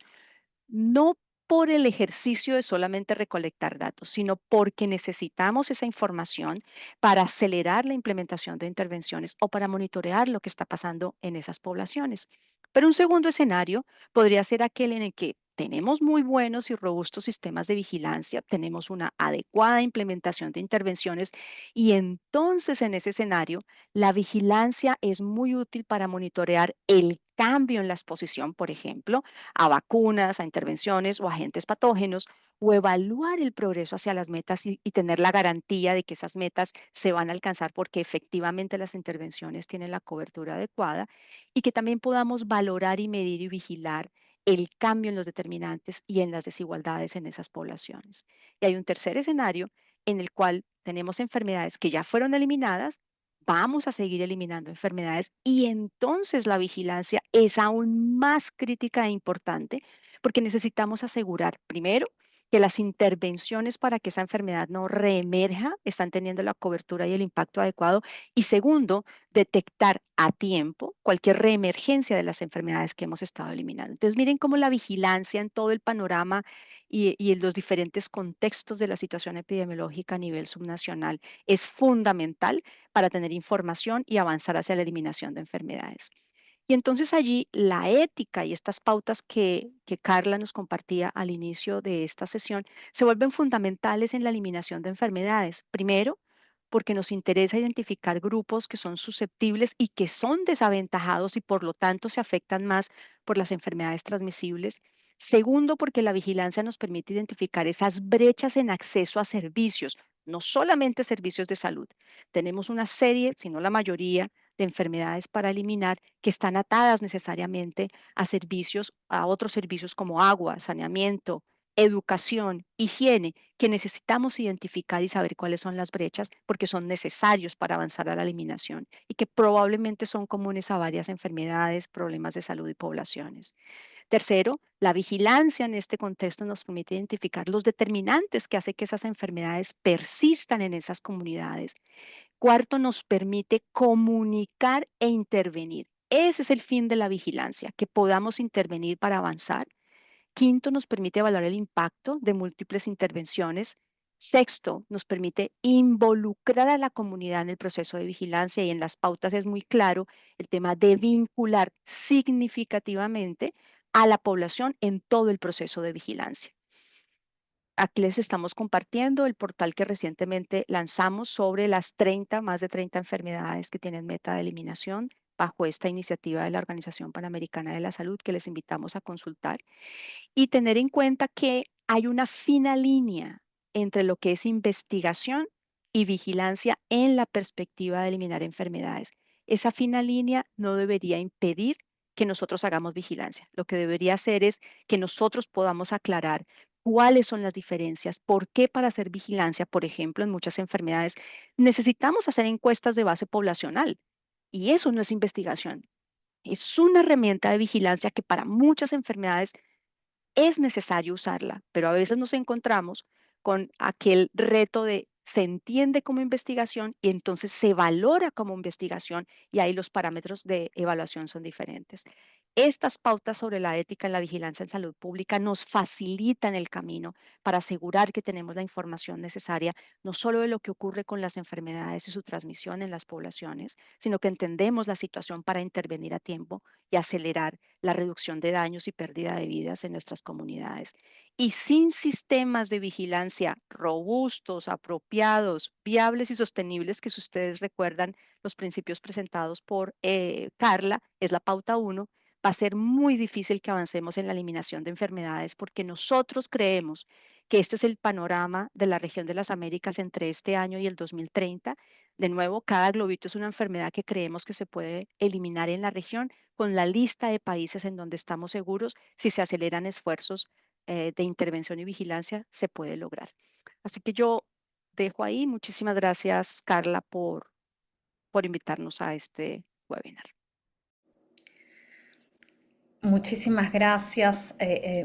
no por el ejercicio de solamente recolectar datos, sino porque necesitamos esa información para acelerar la implementación de intervenciones o para monitorear lo que está pasando en esas poblaciones. Pero un segundo escenario podría ser aquel en el que tenemos muy buenos y robustos sistemas de vigilancia, tenemos una adecuada implementación de intervenciones y entonces en ese escenario la vigilancia es muy útil para monitorear el cambio en la exposición, por ejemplo, a vacunas, a intervenciones o agentes patógenos, o evaluar el progreso hacia las metas y tener la garantía de que esas metas se van a alcanzar porque efectivamente las intervenciones tienen la cobertura adecuada, y que también podamos valorar y medir y vigilar el cambio en los determinantes y en las desigualdades en esas poblaciones. Y hay un tercer escenario en el cual tenemos enfermedades que ya fueron eliminadas, vamos a seguir eliminando enfermedades y entonces la vigilancia es aún más crítica e importante porque necesitamos asegurar, primero, que las intervenciones para que esa enfermedad no reemerja están teniendo la cobertura y el impacto adecuado, y segundo, detectar a tiempo cualquier reemergencia de las enfermedades que hemos estado eliminando. Entonces, miren cómo la vigilancia en todo el panorama y en los diferentes contextos de la situación epidemiológica a nivel subnacional es fundamental para tener información y avanzar hacia la eliminación de enfermedades. Y entonces allí la ética y estas pautas que Carla nos compartía al inicio de esta sesión se vuelven fundamentales en la eliminación de enfermedades. Primero, porque nos interesa identificar grupos que son susceptibles y que son desaventajados y por lo tanto se afectan más por las enfermedades transmisibles. Segundo, porque la vigilancia nos permite identificar esas brechas en acceso a servicios, no solamente servicios de salud. Tenemos una serie, si no la mayoría, de enfermedades para eliminar que están atadas necesariamente a servicios, a otros servicios como agua, saneamiento, educación, higiene, que necesitamos identificar y saber cuáles son las brechas porque son necesarios para avanzar a la eliminación y que probablemente son comunes a varias enfermedades, problemas de salud y poblaciones. Tercero, la vigilancia en este contexto nos permite identificar los determinantes que hacen que esas enfermedades persistan en esas comunidades. Cuarto, nos permite comunicar e intervenir. Ese es el fin de la vigilancia, que podamos intervenir para avanzar. Quinto, nos permite evaluar el impacto de múltiples intervenciones. Sexto, nos permite involucrar a la comunidad en el proceso de vigilancia, y en las pautas es muy claro el tema de vincular significativamente a la población en todo el proceso de vigilancia. Aquí les estamos compartiendo el portal que recientemente lanzamos sobre las más de 30 enfermedades que tienen meta de eliminación bajo esta iniciativa de la Organización Panamericana de la Salud, que les invitamos a consultar y tener en cuenta que hay una fina línea entre lo que es investigación y vigilancia en la perspectiva de eliminar enfermedades. Esa fina línea no debería impedir que nosotros hagamos vigilancia. Lo que debería hacer es que nosotros podamos aclarar cuáles son las diferencias, por qué para hacer vigilancia, por ejemplo, en muchas enfermedades, necesitamos hacer encuestas de base poblacional, y eso no es investigación. Es una herramienta de vigilancia que para muchas enfermedades es necesario usarla, pero a veces nos encontramos con aquel reto de se entiende como investigación y entonces se valora como investigación, y ahí los parámetros de evaluación son diferentes. Estas pautas sobre la ética en la vigilancia en salud pública nos facilitan el camino para asegurar que tenemos la información necesaria, no solo de lo que ocurre con las enfermedades y su transmisión en las poblaciones, sino que entendemos la situación para intervenir a tiempo y acelerar la reducción de daños y pérdida de vidas en nuestras comunidades. Y sin sistemas de vigilancia robustos, apropiados, viables y sostenibles, que si ustedes recuerdan los principios presentados por Carla, es la pauta 1, va a ser muy difícil que avancemos en la eliminación de enfermedades porque nosotros creemos que este es el panorama de la región de las Américas entre este año y el 2030, De nuevo, cada globito es una enfermedad que creemos que se puede eliminar en la región con la lista de países en donde estamos seguros. Si se aceleran esfuerzos de intervención y vigilancia, se puede lograr. Así que yo dejo ahí. Muchísimas gracias, Carla, por invitarnos a este webinar. Muchísimas gracias,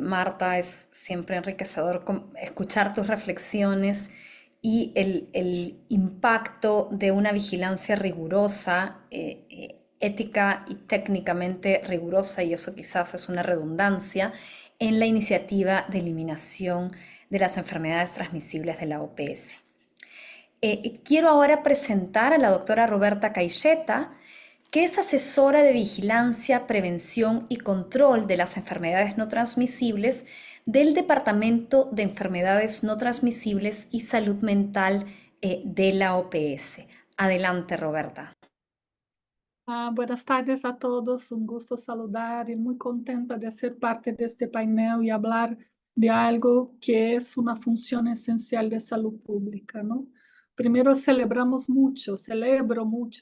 Marta. Es siempre enriquecedor escuchar tus reflexiones y el impacto de una vigilancia rigurosa, ética y técnicamente rigurosa, y eso quizás es una redundancia, en la iniciativa de eliminación de las enfermedades transmisibles de la OPS. Quiero ahora presentar a la doctora Roberta Caixeta, que es asesora de vigilancia, prevención y control de las enfermedades no transmisibles del Departamento de Enfermedades No Transmisibles y Salud Mental de la OPS. Adelante, Roberta. Buenas tardes a todos, un gusto saludar y muy contenta de ser parte de este panel y hablar de algo que es una función esencial de salud pública, ¿no? Primero celebro mucho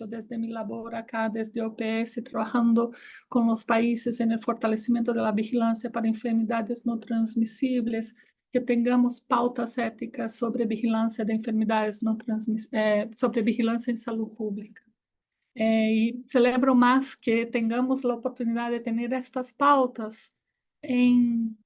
desde mi labor acá, desde OPS, trabajando con los países en el fortalecimiento de la vigilancia para enfermedades no transmisibles, que tengamos pautas éticas sobre vigilancia de enfermedades no transmisibles, sobre vigilancia en salud pública. Y celebro más que tengamos la oportunidad de tener estas pautas en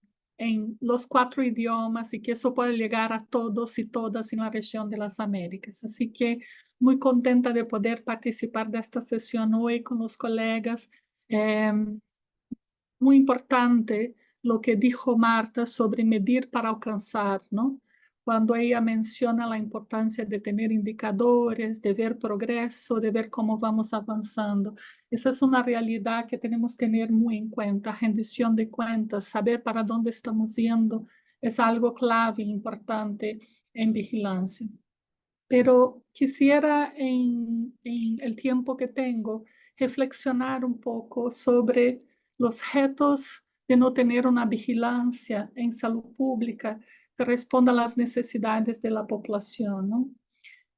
los 4 idiomas y que eso pueda llegar a todos y todas en la región de las Américas. Así que muy contenta de poder participar de esta sesión hoy con los colegas. Muy importante lo que dijo Marta sobre medir para alcanzar, ¿no? Cuando ella menciona la importancia de tener indicadores, de ver progreso, de ver cómo vamos avanzando. Esa es una realidad que tenemos que tener muy en cuenta, rendición de cuentas, saber para dónde estamos yendo, es algo clave, importante en vigilancia. Pero quisiera en el tiempo que tengo reflexionar un poco sobre los retos de no tener una vigilancia en salud pública que responda a las necesidades de la población, ¿no?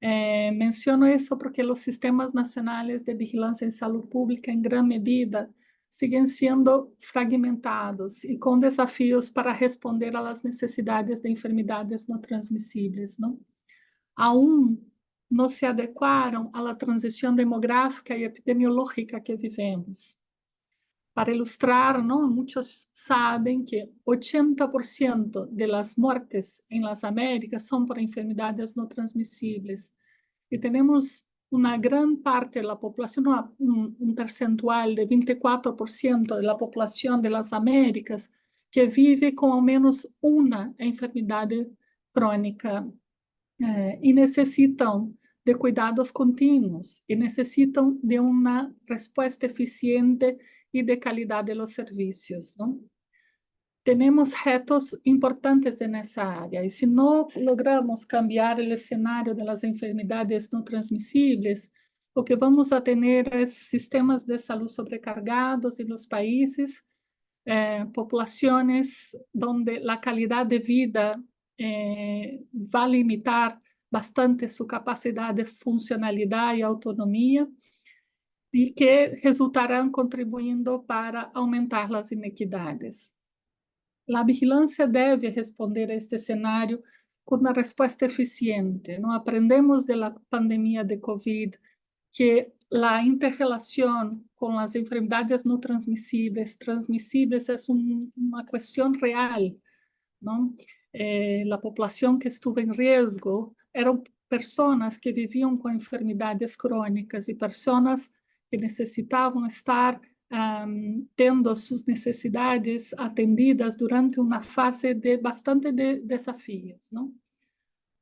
Menciono eso porque los sistemas nacionales de vigilancia en salud pública en gran medida siguen siendo fragmentados y con desafíos para responder a las necesidades de enfermedades no transmisibles, ¿no? Aún no se adecuaram à transição demográfica e epidemiológica que vivemos. Para ilustrar, ¿no? Muchos saben que 80% de las muertes en las Américas son por enfermedades no transmisibles. Y tenemos una gran parte de la población, un percentual de 24% de la población de las Américas que vive con al menos una enfermedad crónica e necessitam de cuidados contínuos e necessitam de uma resposta eficiente e de qualidade dos serviços, não? Temos retos importantes nessa área e se não logramos cambiar o cenário das enfermidades não transmissíveis, o que vamos a ter é sistemas de saúde sobrecargados em los países, populações onde a qualidade de vida vai limitar bastante sua capacidade de funcionalidade e autonomia e que resultarão contribuindo para aumentar as inequidades. A vigilância deve responder a este cenário com uma resposta eficiente. Não aprendemos da pandemia de Covid que a interrelação com as enfermidades não transmissíveis é uma questão real, não? A população que estuvo em risco eram pessoas que viviam com enfermidades crônicas e pessoas que necessitavam estar tendo suas necessidades atendidas durante uma fase de bastante desafios, não?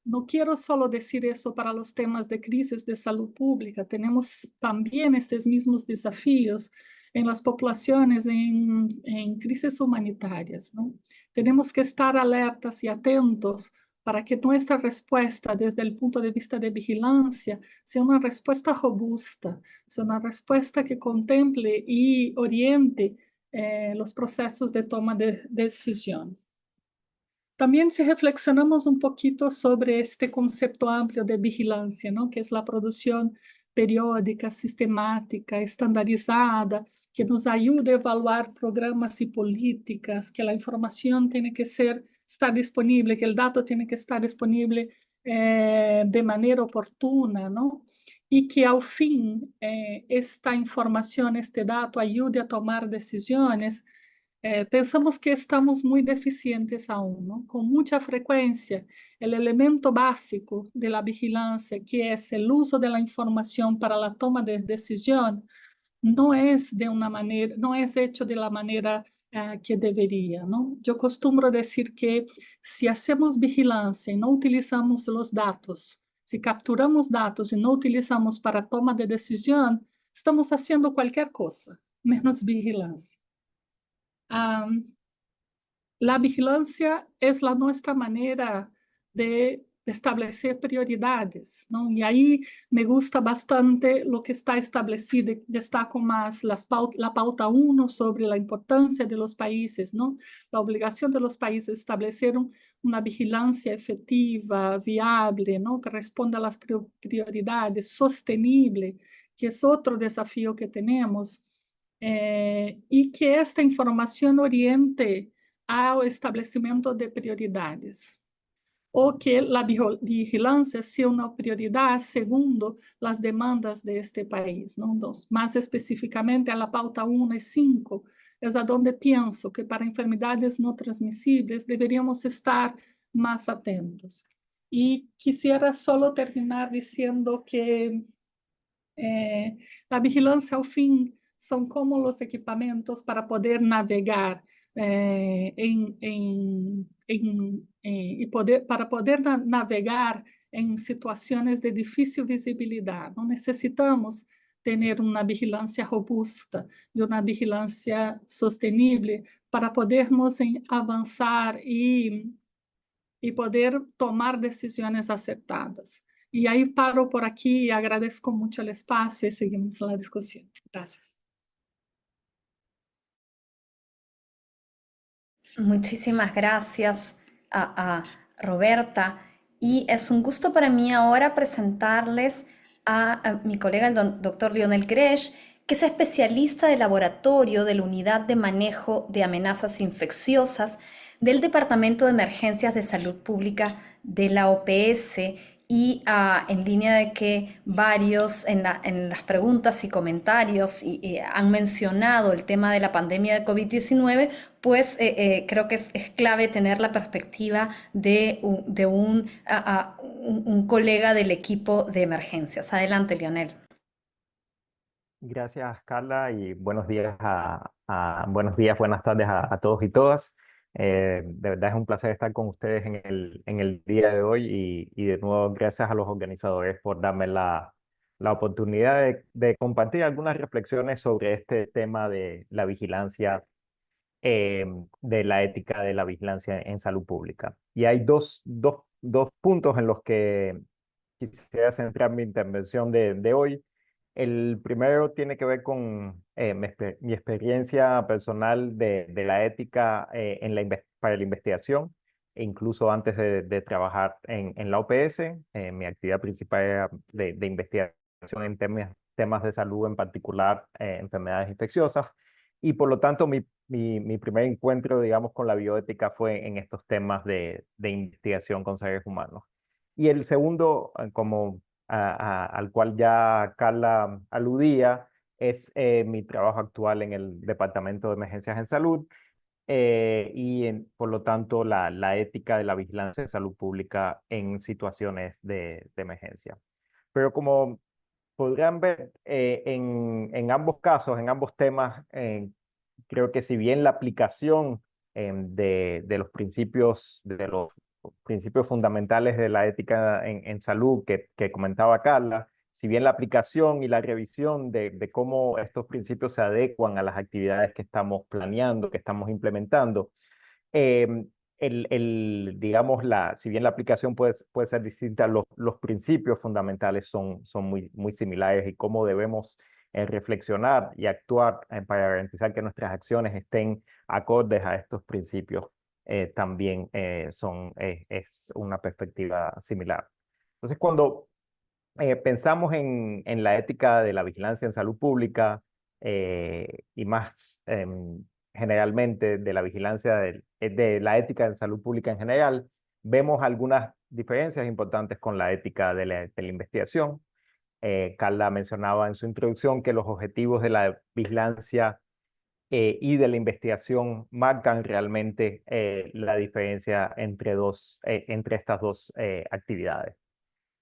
No quiero solo decir eso para los temas de crisis de salud pública, tenemos también estos mismos desafíos en las poblaciones en crisis humanitarias, ¿no? Tenemos que estar alertas y atentos para que nuestra respuesta desde el punto de vista de vigilancia sea una respuesta robusta, sea una respuesta que contemple y oriente los procesos de toma de decisión. También si reflexionamos un poquito sobre este concepto amplio de vigilancia, ¿no? Que es la producción periódica, sistemática, estandarizada, que nos ayude a evaluar programas y políticas, que la información tiene que estar disponible, que el dato tiene que estar disponible de manera oportuna, ¿no? Y que al fin esta información, este dato ayude a tomar decisiones. Pensamos que estamos muy deficientes aún, ¿no? Con mucha frecuencia, el elemento básico de la vigilancia, que es el uso de la información para la toma de decisión, no es de una manera, no es hecho de la manera que debería, ¿no? Yo costumbro decir que si hacemos vigilancia y no utilizamos los datos, si capturamos datos y no utilizamos para toma de decisión, estamos haciendo cualquier cosa, menos vigilancia. La vigilancia es nuestra manera de establecer prioridades, ¿no? Y ahí me gusta bastante lo que está establecido, destaco más la pauta 1 sobre la importancia de los países, ¿no? La obligación de los países de establecer una vigilancia efectiva, viable, ¿no? Que responda a las prioridades, sostenible, que es otro desafío que tenemos, y que esta información oriente ao establecimento de prioridades, ou que a vigilância seja uma prioridade segundo as demandas deste país. Não? Então, mais especificamente, a pauta 1 e 5 é onde penso que para enfermidades não transmissíveis deveríamos estar mais atentos. E quisiera só terminar dizendo que a vigilância, ao fim, são como os equipamentos para poder navegar para poder navegar em situações de difícil visibilidade. Não necessitamos ter uma vigilância robusta e uma vigilância sostenível para podermos avançar e poder tomar decisões acertadas. Y ahí paro por aquí y agradezco mucho el espacio y seguimos la discusión. Gracias. Muchísimas gracias a Roberta. Y es un gusto para mí ahora presentarles a mi colega, el doctor Lionel Grech, que es especialista de laboratorio de la Unidad de Manejo de Amenazas Infecciosas del Departamento de Emergencias de Salud Pública de la OPS. Y en línea de que varios en las preguntas y comentarios han mencionado el tema de la pandemia de COVID-19, pues creo que es clave tener la perspectiva de un colega del equipo de emergencias. Adelante, Lionel. Gracias, Carla, y buenos días, buenas tardes a todos y todas. De verdad es un placer estar con ustedes en el día de hoy y de nuevo gracias a los organizadores por darme la oportunidad de compartir algunas reflexiones sobre este tema de la vigilancia, de la ética de la vigilancia en salud pública. Y hay dos puntos en los que quisiera centrar mi intervención de hoy. El primero tiene que ver con mi experiencia personal de la ética para la investigación, e incluso antes de trabajar en la OPS. Mi actividad principal era de investigación en temas de salud, en particular enfermedades infecciosas, y por lo tanto mi primer encuentro, digamos, con la bioética fue en estos temas de investigación con seres humanos. Y el segundo, al cual ya Carla aludía, es mi trabajo actual en el Departamento de Emergencias en Salud por lo tanto la ética de la vigilancia de salud pública en situaciones de emergencia. Pero como podrán ver, en ambos casos, en ambos temas, creo que si bien la aplicación de los principios fundamentales de la ética en salud que comentaba Carla, si bien la aplicación y la revisión de cómo estos principios se adecuan a las actividades que estamos planeando, que estamos implementando, digamos, si bien la aplicación puede ser distinta, los principios fundamentales son muy similares, y cómo debemos reflexionar y actuar para garantizar que nuestras acciones estén acordes a estos principios también es una perspectiva similar. Entonces, cuando pensamos en la ética de la vigilancia en salud pública y más generalmente de la vigilancia de la ética en salud pública en general, vemos algunas diferencias importantes con la ética de la investigación. Carla mencionaba en su introducción que los objetivos de la vigilancia y de la investigación marcan realmente la diferencia entre estas dos actividades.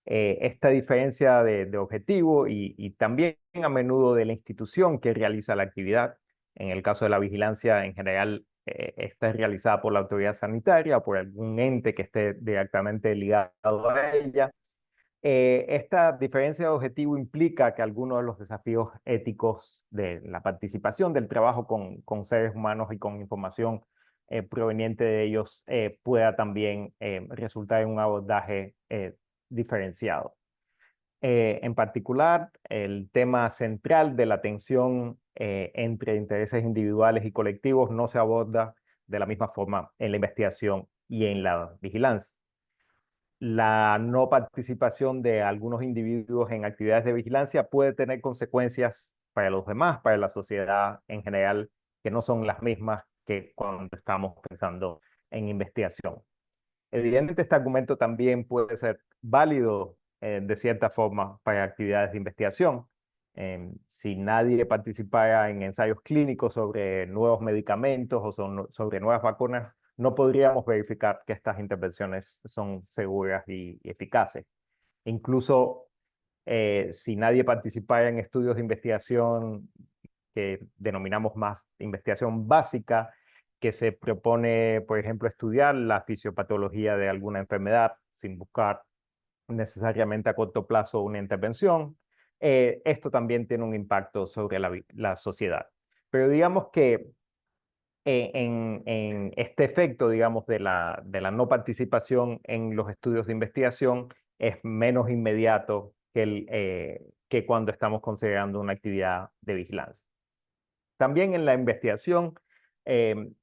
Esta diferencia de objetivo y también a menudo de la institución que realiza la actividad. En el caso de la vigilancia, en general, esta es realizada por la autoridad sanitaria o por algún ente que esté directamente ligado a ella. Esta diferencia de objetivo implica que algunos de los desafíos éticos de la participación del trabajo con seres humanos y con información proveniente de ellos pueda también resultar en un abordaje diferenciado. En particular, el tema central de la tensión entre intereses individuales y colectivos no se aborda de la misma forma en la investigación y en la vigilancia. La no participación de algunos individuos en actividades de vigilancia puede tener consecuencias para los demás, para la sociedad en general, que no son las mismas que cuando estamos pensando en investigación. Evidentemente, este argumento también puede ser válido de cierta forma para actividades de investigación. Si nadie participara en ensayos clínicos sobre nuevos medicamentos o sobre nuevas vacunas, no podríamos verificar que estas intervenciones son seguras y eficaces. Incluso si nadie participara en estudios de investigación que denominamos más investigación básica, que se propone, por ejemplo, estudiar la fisiopatología de alguna enfermedad sin buscar necesariamente a corto plazo una intervención, esto también tiene un impacto sobre la sociedad. Pero digamos que en este efecto, digamos, de la no participación en los estudios de investigación es menos inmediato que cuando estamos considerando una actividad de vigilancia. También en la investigación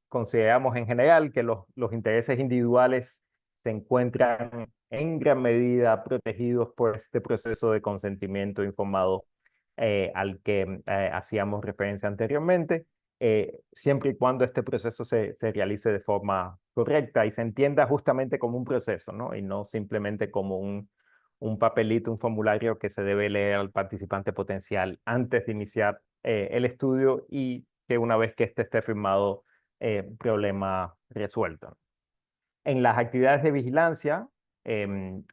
consideramos en general que los intereses individuales se encuentran en gran medida protegidos por este proceso de consentimiento informado al que hacíamos referencia anteriormente, siempre y cuando este proceso se realice de forma correcta y se entienda justamente como un proceso, ¿no? Y no simplemente como un papelito, un formulario que se debe leer al participante potencial antes de iniciar el estudio y que una vez que este esté firmado, problema resuelto. En las actividades de vigilancia,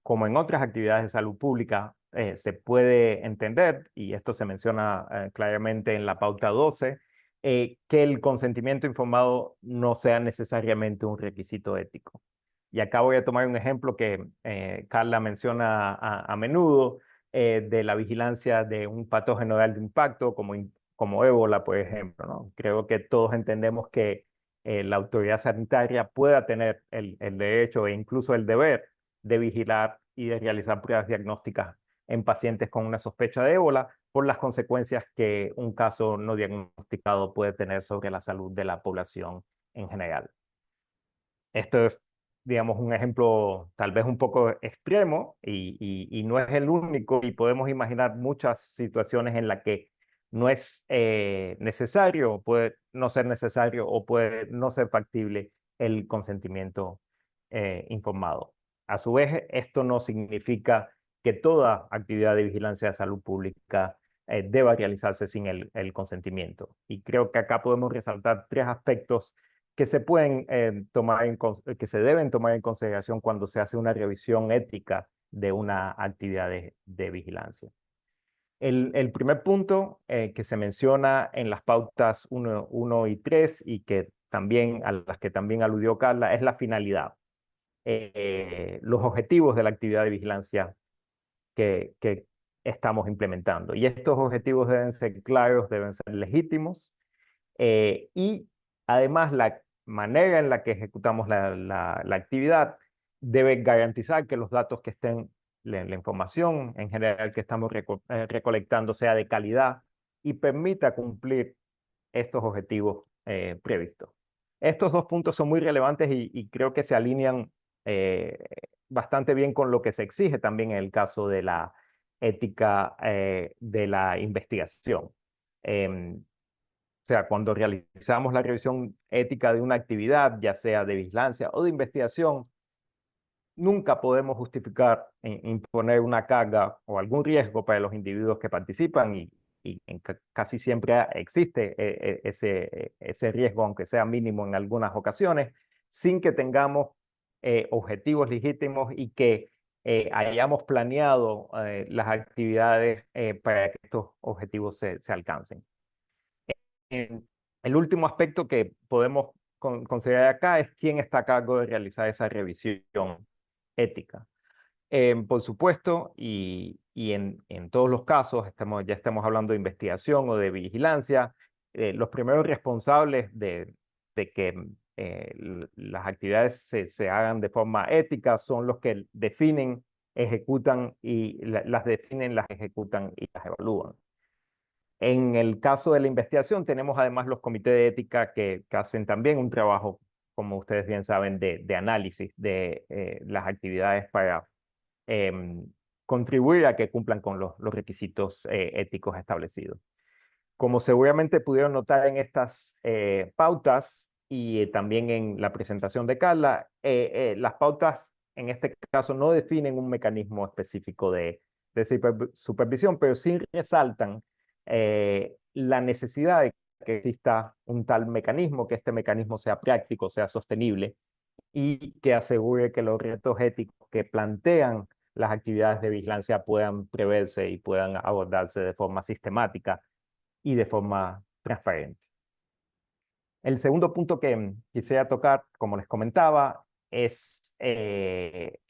como en otras actividades de salud pública, se puede entender, y esto se menciona claramente en la pauta 12, que el consentimiento informado no sea necesariamente un requisito ético. Y acá voy a tomar un ejemplo que Carla menciona a menudo de la vigilancia de un patógeno de alto impacto como ébola, por ejemplo, ¿no? Creo que todos entendemos que la autoridad sanitaria pueda tener el derecho e incluso el deber de vigilar y de realizar pruebas diagnósticas en pacientes con una sospecha de ébola por las consecuencias que un caso no diagnosticado puede tener sobre la salud de la población en general. Esto es, digamos, un ejemplo tal vez un poco extremo y no es el único, y podemos imaginar muchas situaciones en las que no es necesario, puede no ser necesario o puede no ser factible el consentimiento informado. A su vez, esto no significa que toda actividad de vigilancia de salud pública deba realizarse sin el consentimiento. Y creo que acá podemos resaltar tres aspectos que se pueden que se deben tomar en consideración cuando se hace una revisión ética de una actividad de vigilancia. El primer punto que se menciona en las pautas 1 y 3 y que a las que también aludió Carla es la finalidad, los objetivos de la actividad de vigilancia que estamos implementando. Y estos objetivos deben ser claros, deben ser legítimos y además la manera en la que ejecutamos la actividad debe garantizar que los datos que estén, la información en general que estamos recolectando sea de calidad y permita cumplir estos objetivos previstos. Estos dos puntos son muy relevantes y creo que se alinean bastante bien con lo que se exige también en el caso de la ética de la investigación. O sea, cuando realizamos la revisión ética de una actividad, ya sea de vigilancia o de investigación, nunca podemos justificar imponer una carga o algún riesgo para los individuos que participan y casi siempre existe ese riesgo, aunque sea mínimo en algunas ocasiones, sin que tengamos objetivos legítimos y que hayamos planeado las actividades para que estos objetivos se alcancen. El último aspecto que podemos considerar acá es quién está a cargo de realizar esa revisión ética. Por supuesto, y en todos los casos, ya estamos hablando de investigación o de vigilancia, los primeros responsables de que las actividades se hagan de forma ética son los que definen, ejecutan y las definen, las ejecutan y las evalúan. En el caso de la investigación, tenemos además los comités de ética que hacen también un trabajo, como ustedes bien saben, de análisis de las actividades para contribuir a que cumplan con los requisitos éticos establecidos. Como seguramente pudieron notar en estas pautas y también en la presentación de Carla, las pautas en este caso no definen un mecanismo específico de supervisión, pero sí resaltan la necesidad de que exista un tal mecanismo, que este mecanismo sea práctico, sea sostenible y que asegure que los retos éticos que plantean las actividades de vigilancia puedan preverse y puedan abordarse de forma sistemática y de forma transparente. El segundo punto que quisiera tocar, como les comentaba, es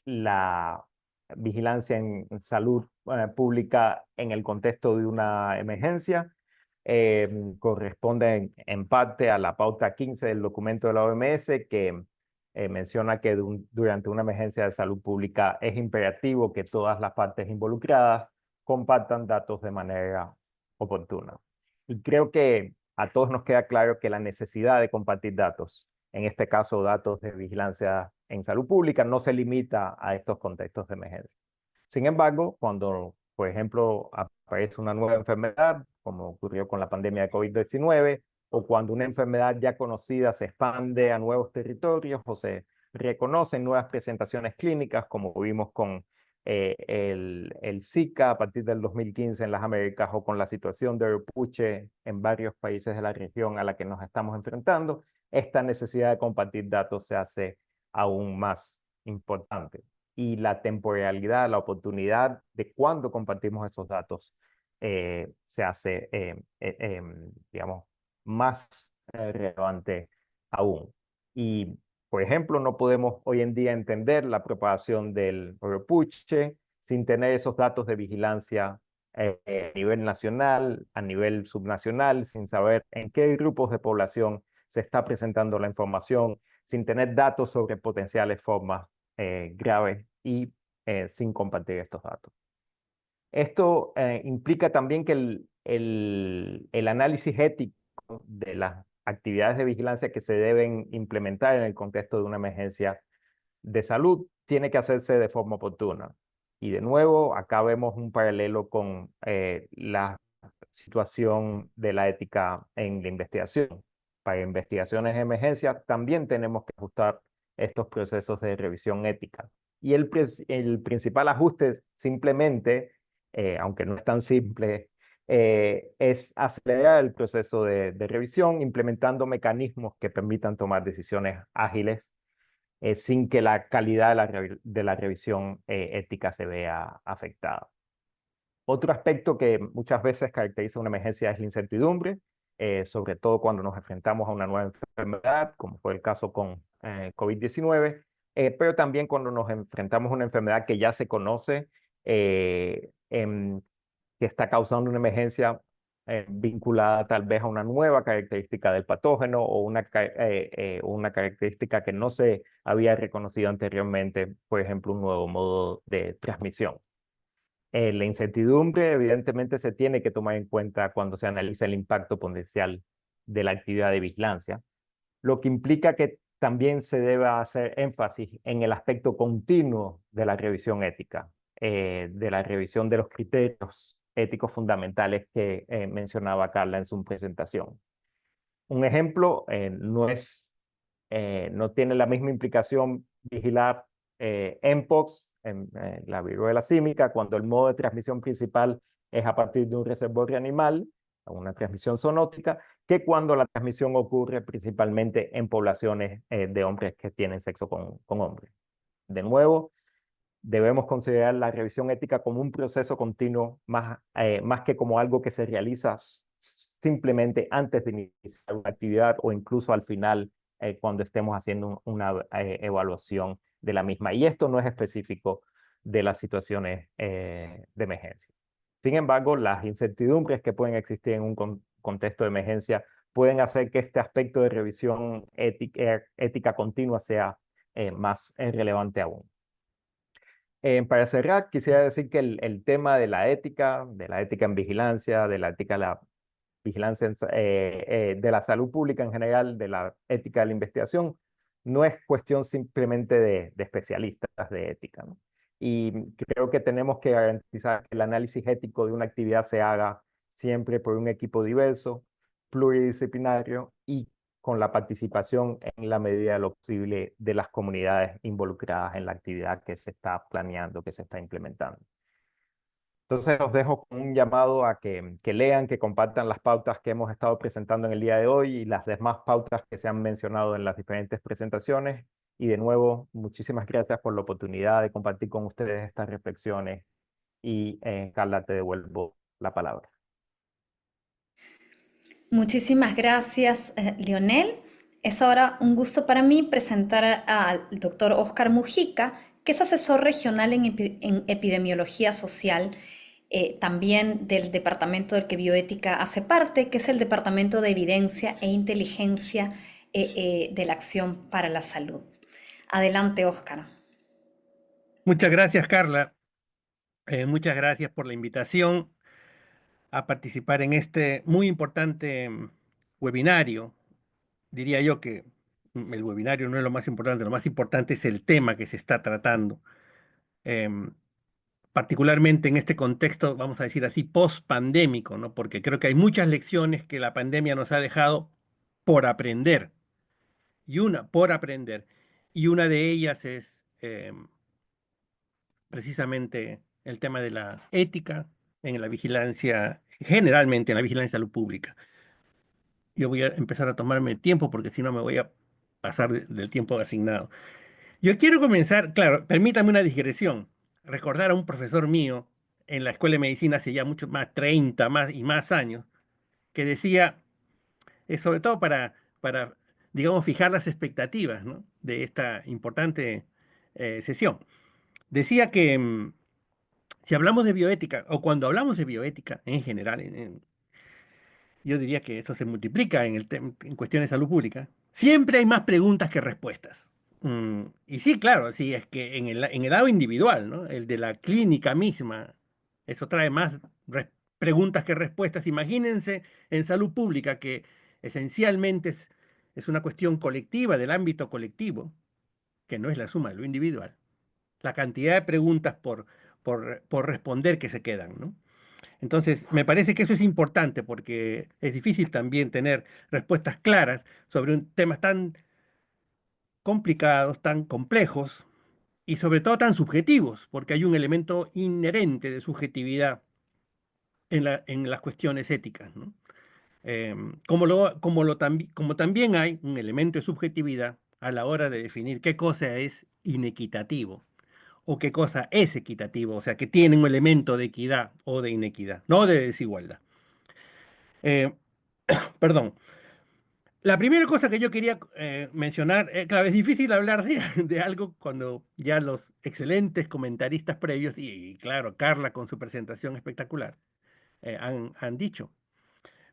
la vigilancia en salud pública en el contexto de una emergencia. Corresponde en parte a la pauta 15 del documento de la OMS que menciona que durante una emergencia de salud pública es imperativo que todas las partes involucradas compartan datos de manera oportuna. Y creo que a todos nos queda claro que la necesidad de compartir datos, en este caso datos de vigilancia en salud pública, no se limita a estos contextos de emergencia. Sin embargo, cuando, por ejemplo, aparece una nueva enfermedad, como ocurrió con la pandemia de COVID-19, o cuando una enfermedad ya conocida se expande a nuevos territorios o se reconocen nuevas presentaciones clínicas, como vimos con el Zika a partir del 2015 en las Américas o con la situación de repuche en varios países de la región a la que nos estamos enfrentando, esta necesidad de compartir datos se hace aún más importante. Y la temporalidad, la oportunidad de cuándo compartimos esos datos se hace, digamos, más relevante aún. Y, por ejemplo, no podemos hoy en día entender la propagación del repuche sin tener esos datos de vigilancia a nivel nacional, a nivel subnacional, sin saber en qué grupos de población se está presentando la información, sin tener datos sobre potenciales formas graves y sin compartir estos datos. Esto implica también que el análisis ético de las actividades de vigilancia que se deben implementar en el contexto de una emergencia de salud tiene que hacerse de forma oportuna. Y de nuevo, acá vemos un paralelo con la situación de la ética en la investigación. Para investigaciones de emergencia también tenemos que ajustar estos procesos de revisión ética. Y el principal ajuste simplemente, aunque no es tan simple, es acelerar el proceso de revisión implementando mecanismos que permitan tomar decisiones ágiles sin que la calidad de la revisión ética se vea afectada. Otro aspecto que muchas veces caracteriza una emergencia es la incertidumbre, sobre todo cuando nos enfrentamos a una nueva enfermedad, como fue el caso con COVID-19, pero también cuando nos enfrentamos a una enfermedad que ya se conoce, que está causando una emergencia vinculada tal vez a una nueva característica del patógeno o una característica que no se había reconocido anteriormente, por ejemplo, un nuevo modo de transmisión. La incertidumbre evidentemente se tiene que tomar en cuenta cuando se analiza el impacto potencial de la actividad de vigilancia. lo que implica que también se deba hacer énfasis en el aspecto continuo de la revisión ética, de la revisión de los criterios éticos fundamentales que mencionaba Carla en su presentación. Un ejemplo no tiene la misma implicación vigilar mpox, la viruela símica, cuando el modo de transmisión principal es a partir de un reservorio animal, una transmisión zoonótica, que cuando la transmisión ocurre principalmente en poblaciones de hombres que tienen sexo con hombres. De nuevo, debemos considerar la revisión ética como un proceso continuo, más que como algo que se realiza simplemente antes de iniciar una actividad o incluso al final cuando estemos haciendo una evaluación de la misma. Y esto no es específico de las situaciones de emergencia. Sin embargo, las incertidumbres que pueden existir en un contexto de emergencia pueden hacer que este aspecto de revisión ética continua sea más relevante aún. Para cerrar, quisiera decir que el tema de la ética en vigilancia, de la ética en la vigilancia de la salud pública en general, de la ética de la investigación, no es cuestión simplemente de especialistas de ética, ¿no? Y creo que tenemos que garantizar que el análisis ético de una actividad se haga siempre por un equipo diverso, pluridisciplinario y con la participación en la medida de lo posible de las comunidades involucradas en la actividad que se está planeando, que se está implementando. Entonces los dejo con un llamado a que lean, que compartan las pautas que hemos estado presentando en el día de hoy y las demás pautas que se han mencionado en las diferentes presentaciones. Y de nuevo, muchísimas gracias por la oportunidad de compartir con ustedes estas reflexiones. Y Carla, te devuelvo la palabra. Muchísimas gracias, Lionel. Es ahora un gusto para mí presentar al doctor Óscar Mujica, que es asesor regional en epidemiología social, también del departamento del que bioética hace parte, que es el Departamento de Evidencia e Inteligencia de la Acción para la Salud. Adelante, Óscar. Muchas gracias, Carla. Muchas gracias por la invitación a participar en este muy importante webinario. Diría yo que el webinario no es lo más importante es el tema que se está tratando. Particularmente en este contexto, vamos a decir así, post-pandémico, ¿no? Porque creo que hay muchas lecciones que la pandemia nos ha dejado por aprender. Y una de ellas es precisamente el tema de la ética en la vigilancia, generalmente en la vigilancia de salud pública. Yo voy a empezar a tomarme tiempo porque si no me voy a pasar del tiempo asignado. Yo quiero comenzar, claro, permítame una digresión, recordar a un profesor mío en la Escuela de Medicina hace ya mucho más, 30 más y más años, que decía, sobre todo para, digamos, fijar las expectativas, ¿no?, de esta importante sesión. Decía que si hablamos de bioética, o cuando hablamos de bioética en general, yo diría que esto se multiplica en cuestiones de salud pública, siempre hay más preguntas que respuestas. Y sí, claro, sí, es que en el lado individual, ¿no?, el de la clínica misma, eso trae más preguntas que respuestas. Imagínense en salud pública, que esencialmente es una cuestión colectiva, del ámbito colectivo, que no es la suma de lo individual. La cantidad de preguntas por responder que se quedan, ¿no? Entonces, me parece que eso es importante porque es difícil también tener respuestas claras sobre temas tan complicados, tan complejos y sobre todo tan subjetivos, porque hay un elemento inherente de subjetividad en las cuestiones éticas, ¿no? Como también hay un elemento de subjetividad a la hora de definir qué cosa es inequitativo o qué cosa es equitativo, o sea, que tiene un elemento de equidad o de inequidad, no de desigualdad. Perdón. La primera cosa que yo quería mencionar, claro, es difícil hablar de algo cuando ya los excelentes comentaristas previos, y claro, Carla con su presentación espectacular, han dicho.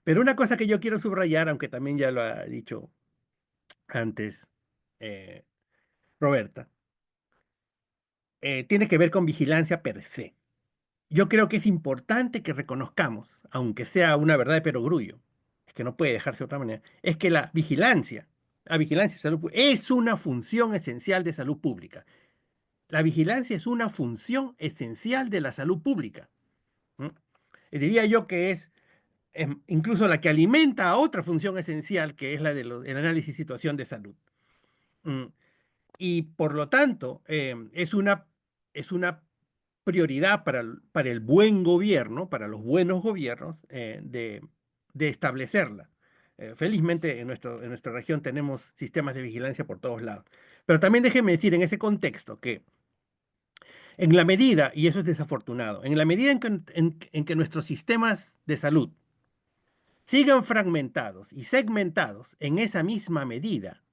Pero una cosa que yo quiero subrayar, aunque también ya lo ha dicho antes Roberta, tiene que ver con vigilancia per se. Yo creo que es importante que reconozcamos, aunque sea una verdad de perogrullo, es que no puede dejarse de otra manera, es que la vigilancia La vigilancia de salud es una función esencial de salud pública. La vigilancia es una función esencial de la salud pública. Y diría yo que es incluso la que alimenta a otra función esencial, que es la del análisis y situación de salud. Y por lo tanto, es una prioridad para el buen gobierno, para los buenos gobiernos, de establecerla. Felizmente en nuestra región tenemos sistemas de vigilancia por todos lados. Pero también déjenme decir en ese contexto que en la medida, y eso es desafortunado, en la medida en que nuestros sistemas de salud sigan fragmentados y segmentados, en esa misma medida,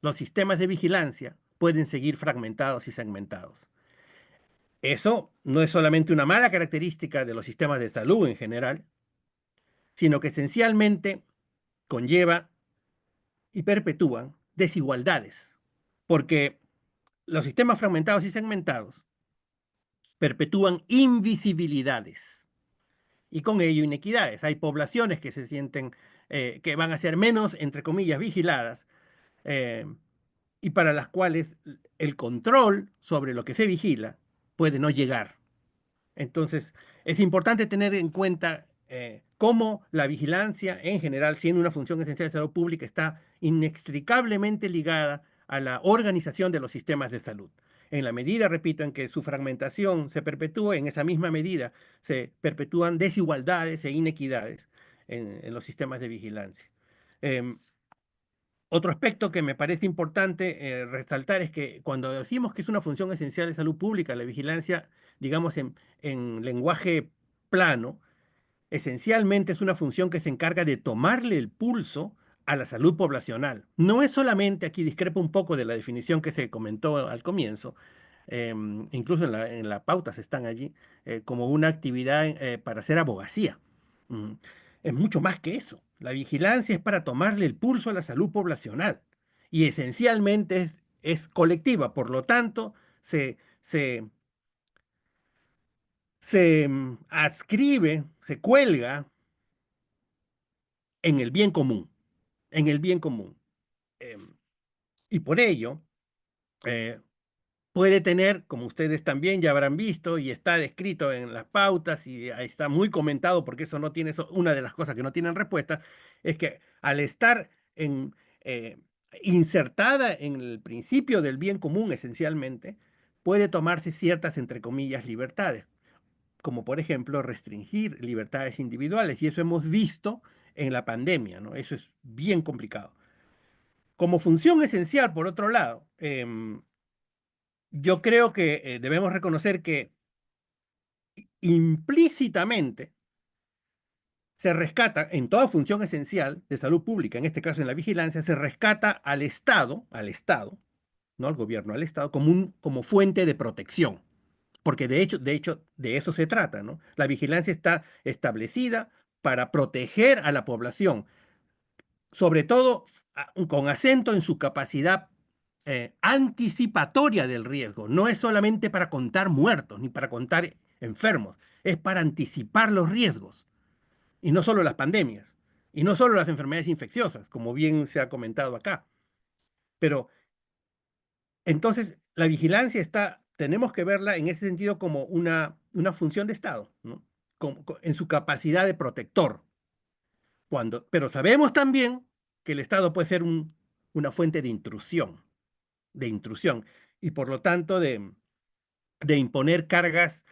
los sistemas de vigilancia pueden seguir fragmentados y segmentados. Eso no es solamente una mala característica de los sistemas de salud en general, sino que esencialmente conlleva y perpetúan desigualdades, porque los sistemas fragmentados y segmentados perpetúan invisibilidades y con ello inequidades. Hay poblaciones que se sienten que van a ser menos, entre comillas, vigiladas, y para las cuales el control sobre lo que se vigila puede no llegar. Entonces, es importante tener en cuenta cómo la vigilancia en general, siendo una función esencial de salud pública, está inextricablemente ligada a la organización de los sistemas de salud. En la medida, repito, en que su fragmentación se perpetúe, en esa misma medida se perpetúan desigualdades e inequidades en los sistemas de vigilancia. Otro aspecto que me parece importante resaltar es que cuando decimos que es una función esencial de salud pública, la vigilancia, digamos en lenguaje plano, esencialmente es una función que se encarga de tomarle el pulso a la salud poblacional. No es solamente, aquí discrepo un poco de la definición que se comentó al comienzo, incluso en la pautas están allí, como una actividad para hacer abogacía. Es mucho más que eso. La vigilancia es para tomarle el pulso a la salud poblacional y esencialmente es colectiva, por lo tanto, se adscribe, se cuelga en el bien común, en el bien común. Y por ello, puede tener, como ustedes también ya habrán visto, y está descrito en las pautas, y ahí está muy comentado, porque eso no tiene, una de las cosas que no tienen respuesta, es que al estar insertada en el principio del bien común, esencialmente, puede tomarse ciertas, entre comillas, libertades, como por ejemplo restringir libertades individuales, y eso hemos visto en la pandemia, ¿no? Eso es bien complicado. Como función esencial, por otro lado, yo creo que debemos reconocer que implícitamente se rescata, en toda función esencial de salud pública, en este caso en la vigilancia, se rescata al Estado, no al gobierno, al Estado, como fuente de protección. Porque de hecho, de eso se trata, ¿no? La vigilancia está establecida para proteger a la población, sobre todo con acento en su capacidad anticipatoria del riesgo. No es solamente para contar muertos ni para contar enfermos, es para anticipar los riesgos. Y no solo las pandemias, y no solo las enfermedades infecciosas, como bien se ha comentado acá. Pero entonces la vigilancia tenemos que verla en ese sentido como una función de Estado, ¿no? En su capacidad de protector. Pero sabemos también que el Estado puede ser una fuente de intrusión, y por lo tanto de imponer cargas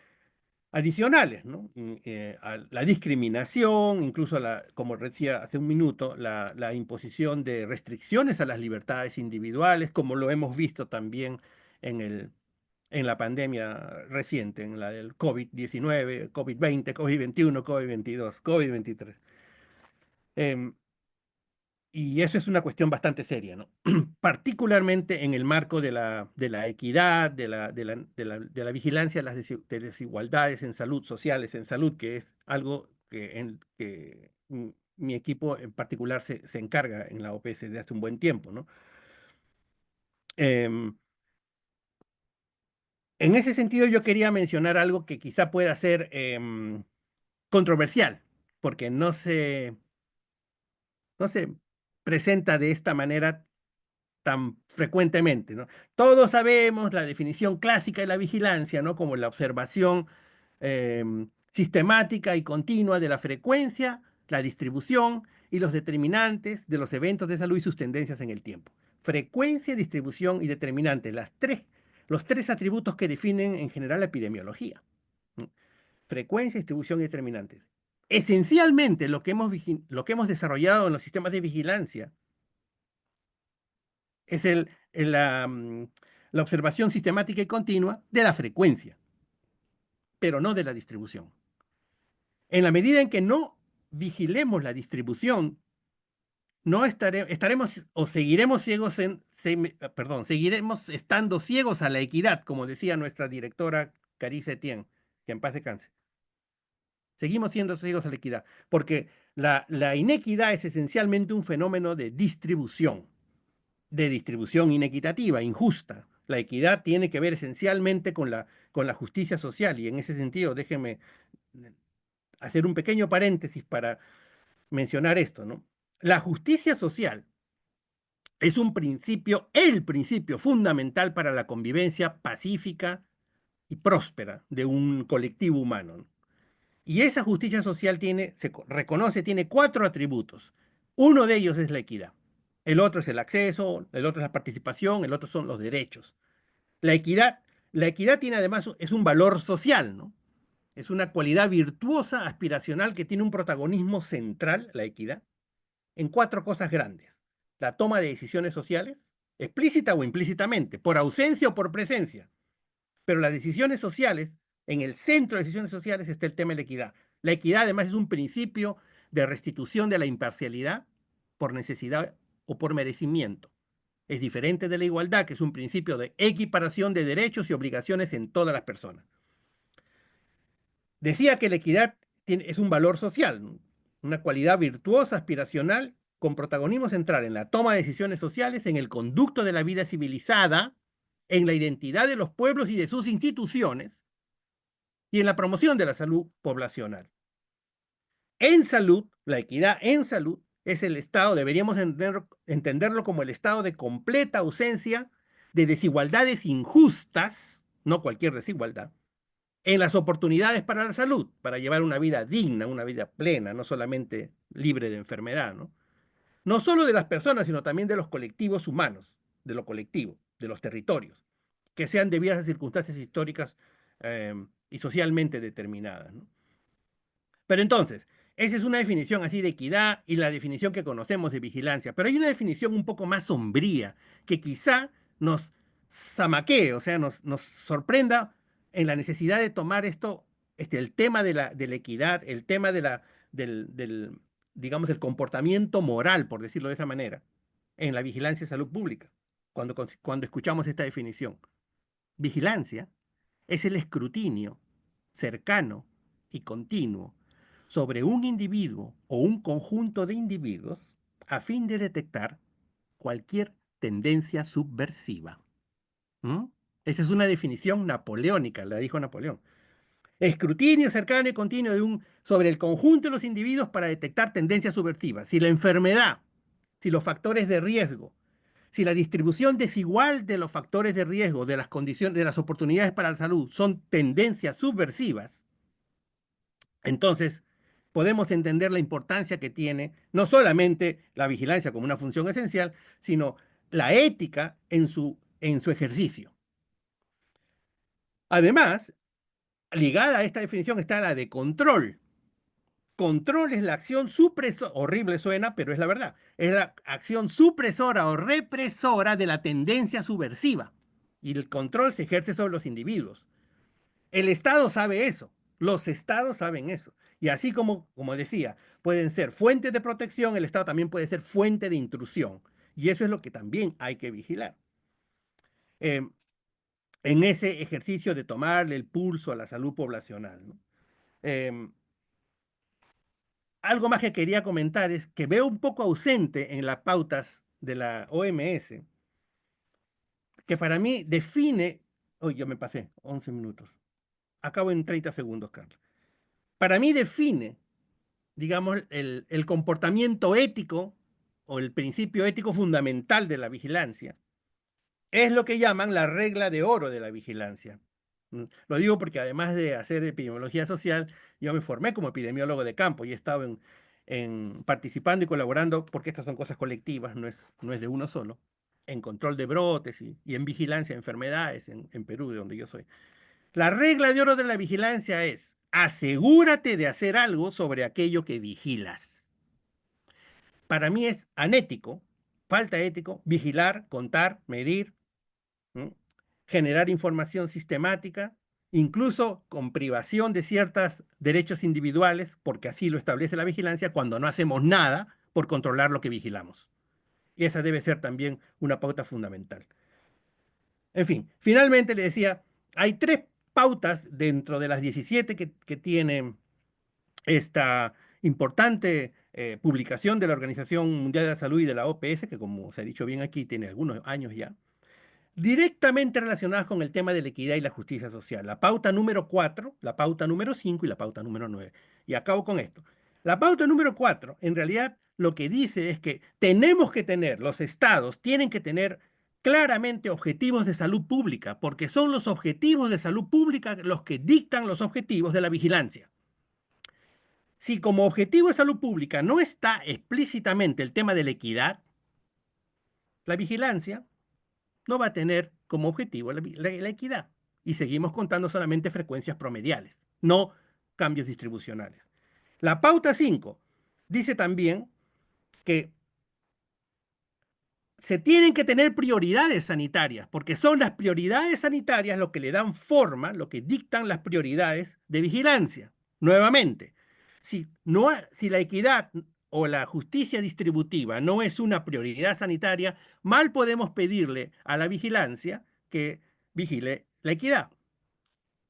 adicionales, ¿no? A la discriminación, incluso como decía hace un minuto, la imposición de restricciones a las libertades individuales, como lo hemos visto también en la pandemia reciente, en la del COVID-19, COVID-20, COVID-21, COVID-22, COVID-23. Y eso es una cuestión bastante seria, ¿no? Particularmente en el marco de la equidad, de la vigilancia de las desigualdades en salud, sociales en salud, que es algo que mi equipo en particular se encarga en la OPS desde hace un buen tiempo, ¿no? En ese sentido, yo quería mencionar algo que quizá pueda ser controversial, porque no se presenta de esta manera tan frecuentemente, ¿no? Todos sabemos la definición clásica de la vigilancia, ¿no? Como la observación sistemática y continua de la frecuencia, la distribución y los determinantes de los eventos de salud y sus tendencias en el tiempo. Frecuencia, distribución y determinantes, los tres atributos que definen en general la epidemiología. Frecuencia, distribución y determinantes. Esencialmente, lo que hemos desarrollado en los sistemas de vigilancia es la observación sistemática y continua de la frecuencia, pero no de la distribución. En la medida en que no vigilemos la distribución, no estaremos o seguiremos ciegos seguiremos estando ciegos a la equidad, como decía nuestra directora Carice Etienne, que en paz descanse. Seguimos siendo ciegos a la equidad, porque la inequidad es esencialmente un fenómeno de distribución inequitativa, injusta. La equidad tiene que ver esencialmente con la justicia social, y en ese sentido déjenme hacer un pequeño paréntesis para mencionar esto, ¿no? La justicia social es el principio fundamental para la convivencia pacífica y próspera de un colectivo humano, ¿no? Y esa justicia social tiene 4 atributos. Uno de ellos es la equidad. El otro es el acceso, el otro es la participación, el otro son los derechos. La equidad tiene además, es un valor social, ¿no? Es una cualidad virtuosa, aspiracional, que tiene un protagonismo central, la equidad, en 4 cosas grandes. La toma de decisiones sociales, explícita o implícitamente, por ausencia o por presencia. Pero las decisiones sociales, en el centro de las decisiones sociales está el tema de la equidad. La equidad además es un principio de restitución de la imparcialidad por necesidad o por merecimiento. Es diferente de la igualdad, que es un principio de equiparación de derechos y obligaciones en todas las personas. Decía que la equidad es un valor social, ¿no? Una cualidad virtuosa, aspiracional, con protagonismo central en la toma de decisiones sociales, en el conducto de la vida civilizada, en la identidad de los pueblos y de sus instituciones, y en la promoción de la salud poblacional. En salud, la equidad en salud es el estado, deberíamos entenderlo como el estado de completa ausencia de desigualdades injustas, no cualquier desigualdad, en las oportunidades para la salud, para llevar una vida digna, una vida plena, no solamente libre de enfermedad, ¿no? No solo de las personas, sino también de los colectivos humanos, de lo colectivo, de los territorios, que sean debidas a circunstancias históricas y socialmente determinadas, ¿no? Pero entonces, esa es una definición así de equidad y la definición que conocemos de vigilancia. Pero hay una definición un poco más sombría que quizá nos zamaquee, o sea, nos sorprenda en la necesidad de tomar el tema de la equidad, el tema digamos, del comportamiento moral, por decirlo de esa manera, en la vigilancia de salud pública, cuando escuchamos esta definición. Vigilancia es el escrutinio cercano y continuo sobre un individuo o un conjunto de individuos a fin de detectar cualquier tendencia subversiva. ¿Mm? Esa es una definición napoleónica, la dijo Napoleón. Escrutinio cercano y continuo sobre el conjunto de los individuos para detectar tendencias subversivas. Si la enfermedad, si los factores de riesgo, si la distribución desigual de los factores de riesgo, de las condiciones, de las oportunidades para la salud son tendencias subversivas, entonces podemos entender la importancia que tiene no solamente la vigilancia como una función esencial, sino la ética en su ejercicio. Además, ligada a esta definición está la de control. Control es la acción supresora, horrible suena, pero es la verdad, es la acción supresora o represora de la tendencia subversiva. Y el control se ejerce sobre los individuos. El Estado sabe eso, los Estados saben eso. Y así como decía, pueden ser fuentes de protección, el Estado también puede ser fuente de intrusión. Y eso es lo que también hay que vigilar. En ese ejercicio de tomarle el pulso a la salud poblacional, ¿no? Algo más que quería comentar es que veo un poco ausente en las pautas de la OMS, que para mí define, hoy ya me pasé 11 minutos, acabo en 30 segundos, Carlos. Para mí define, digamos, el comportamiento ético o el principio ético fundamental de la vigilancia es lo que llaman la regla de oro de la vigilancia. Lo digo porque además de hacer epidemiología social, yo me formé como epidemiólogo de campo y he estado participando y colaborando, porque estas son cosas colectivas, no es de uno solo, en control de brotes y en vigilancia de enfermedades en Perú, de donde yo soy. La regla de oro de la vigilancia es: asegúrate de hacer algo sobre aquello que vigilas. Para mí es anético, falta ético, vigilar, contar, medir, generar información sistemática, incluso con privación de ciertos derechos individuales, porque así lo establece la vigilancia, cuando no hacemos nada por controlar lo que vigilamos. Y esa debe ser también una pauta fundamental. En fin, finalmente le decía, hay 3 pautas dentro de las 17 que tiene esta importante publicación de la Organización Mundial de la Salud y de la OPS, que como se ha dicho bien aquí, tiene algunos años ya, directamente relacionadas con el tema de la equidad y la justicia social. La pauta número 4, la pauta número 5 y la pauta número 9. Y acabo con esto. La pauta número 4, en realidad, lo que dice es que tenemos que tener, los estados tienen que tener claramente objetivos de salud pública, porque son los objetivos de salud pública los que dictan los objetivos de la vigilancia. Si como objetivo de salud pública no está explícitamente el tema de la equidad, la vigilancia no va a tener como objetivo la equidad. Y seguimos contando solamente frecuencias promediales, no cambios distribucionales. La pauta 5 dice también que se tienen que tener prioridades sanitarias, porque son las prioridades sanitarias lo que le dan forma, lo que dictan las prioridades de vigilancia. Nuevamente, si la equidad o la justicia distributiva no es una prioridad sanitaria, mal podemos pedirle a la vigilancia que vigile la equidad.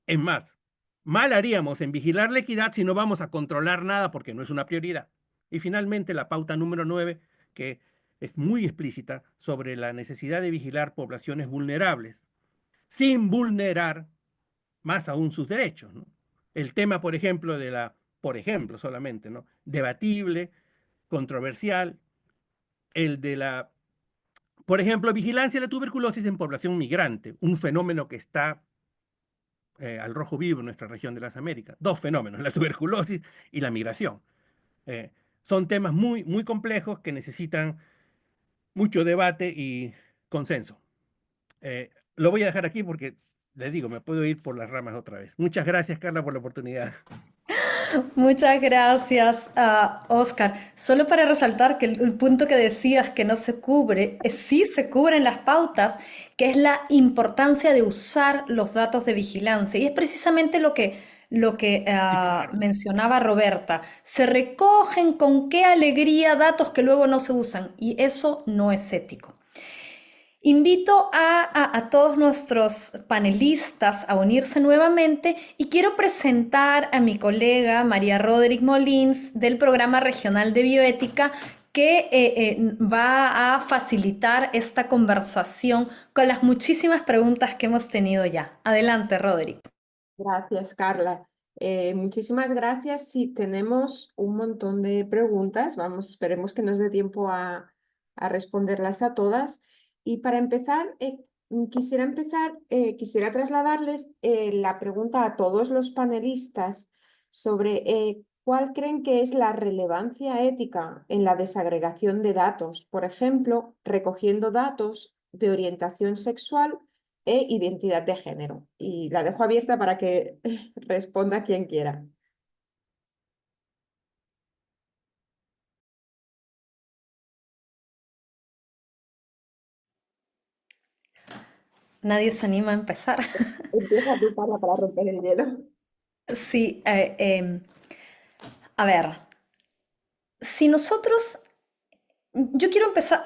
Es más, mal haríamos en vigilar la equidad si no vamos a controlar nada porque no es una prioridad. Y finalmente la pauta número 9, que es muy explícita sobre la necesidad de vigilar poblaciones vulnerables, sin vulnerar más aún sus derechos, ¿no? El tema, por ejemplo, solamente, ¿no? Debatible, controversial, el de la, por ejemplo, vigilancia de la tuberculosis en población migrante, un fenómeno que está al rojo vivo en nuestra región de las Américas. 2 fenómenos, la tuberculosis y la migración. Son temas muy, muy complejos que necesitan mucho debate y consenso. Lo voy a dejar aquí porque, les digo, me puedo ir por las ramas otra vez. Muchas gracias, Carla, por la oportunidad. Muchas gracias, Oscar. Solo para resaltar que el punto que decías que no se cubre, sí se cubren las pautas, que es la importancia de usar los datos de vigilancia. Y es precisamente lo que mencionaba Roberta. Se recogen con qué alegría datos que luego no se usan, y eso no es ético. Invito a todos nuestros panelistas a unirse nuevamente y quiero presentar a mi colega María Roderick Molins del Programa Regional de Bioética que va a facilitar esta conversación con las muchísimas preguntas que hemos tenido ya. Adelante, Roderick. Gracias, Carla. Muchísimas gracias. Sí, tenemos un montón de preguntas. Esperemos que nos dé tiempo a responderlas a todas. Y para empezar, quisiera trasladarles la pregunta a todos los panelistas sobre cuál creen que es la relevancia ética en la desagregación de datos, por ejemplo, recogiendo datos de orientación sexual e identidad de género. Y la dejo abierta para que responda quien quiera. Nadie se anima a empezar. Empieza tú, Carla, para romper el hielo. Sí, a ver, si nosotros, yo quiero empezar,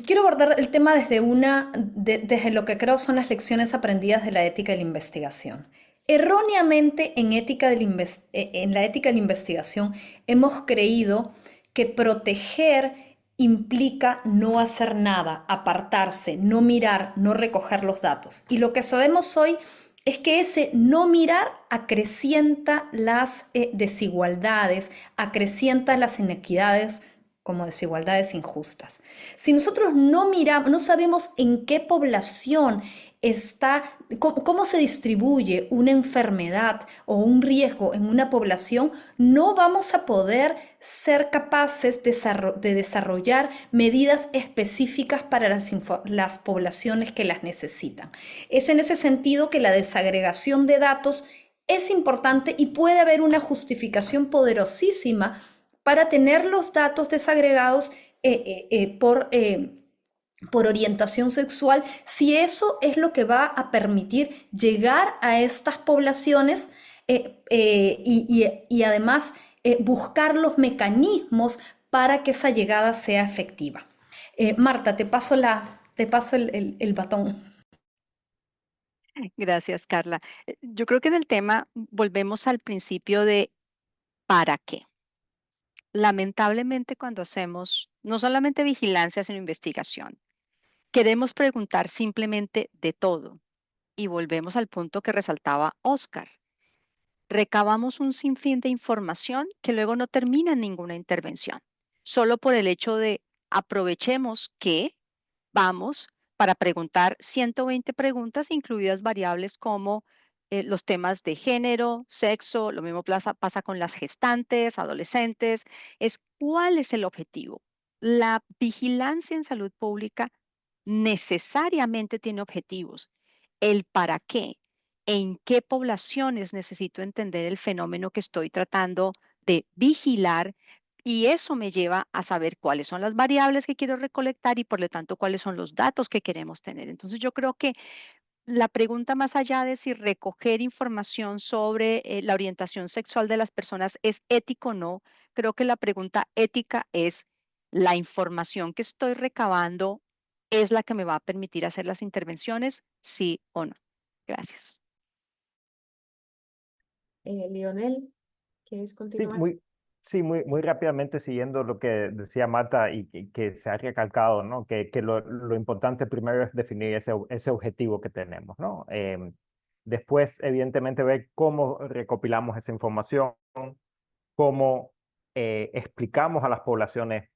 quiero abordar el tema desde lo que creo son las lecciones aprendidas de la ética de la investigación. Erróneamente en la ética de la investigación hemos creído que proteger implica no hacer nada, apartarse, no mirar, no recoger los datos. Y lo que sabemos hoy es que ese no mirar acrecienta las desigualdades, acrecienta las inequidades como desigualdades injustas. Si nosotros no miramos, no sabemos en qué población está, cómo se distribuye una enfermedad o un riesgo en una población, no vamos a poder ser capaces de desarrollar medidas específicas para las poblaciones que las necesitan. Es en ese sentido que la desagregación de datos es importante y puede haber una justificación poderosísima para tener los datos desagregados por orientación sexual, si eso es lo que va a permitir llegar a estas poblaciones y además buscar los mecanismos para que esa llegada sea efectiva. Marta, te paso el batón. Gracias, Carla. Yo creo que en el tema volvemos al principio de ¿para qué? Lamentablemente, cuando hacemos no solamente vigilancia, sino investigación, queremos preguntar simplemente de todo. Y volvemos al punto que resaltaba Oscar. Recabamos un sinfín de información que luego no termina en ninguna intervención, solo por el hecho de aprovechemos que vamos para preguntar 120 preguntas, incluidas variables como los temas de género, sexo, lo mismo pasa con las gestantes, adolescentes, es cuál es el objetivo. La vigilancia en salud pública necesariamente tiene objetivos. El para qué, en qué poblaciones necesito entender el fenómeno que estoy tratando de vigilar, y eso me lleva a saber cuáles son las variables que quiero recolectar y por lo tanto cuáles son los datos que queremos tener. Entonces yo creo que la pregunta más allá de si recoger información sobre la orientación sexual de las personas es ético o no, creo que la pregunta ética es, ¿la información que estoy recabando es la que me va a permitir hacer las intervenciones? Sí o no. Gracias. Lionel, ¿quieres Sí, continuar? muy rápidamente siguiendo lo que decía Marta y que se ha recalcado, ¿no? Que lo importante primero es definir ese objetivo que tenemos, ¿no? Después, evidentemente, ver cómo recopilamos esa información, cómo explicamos a las poblaciones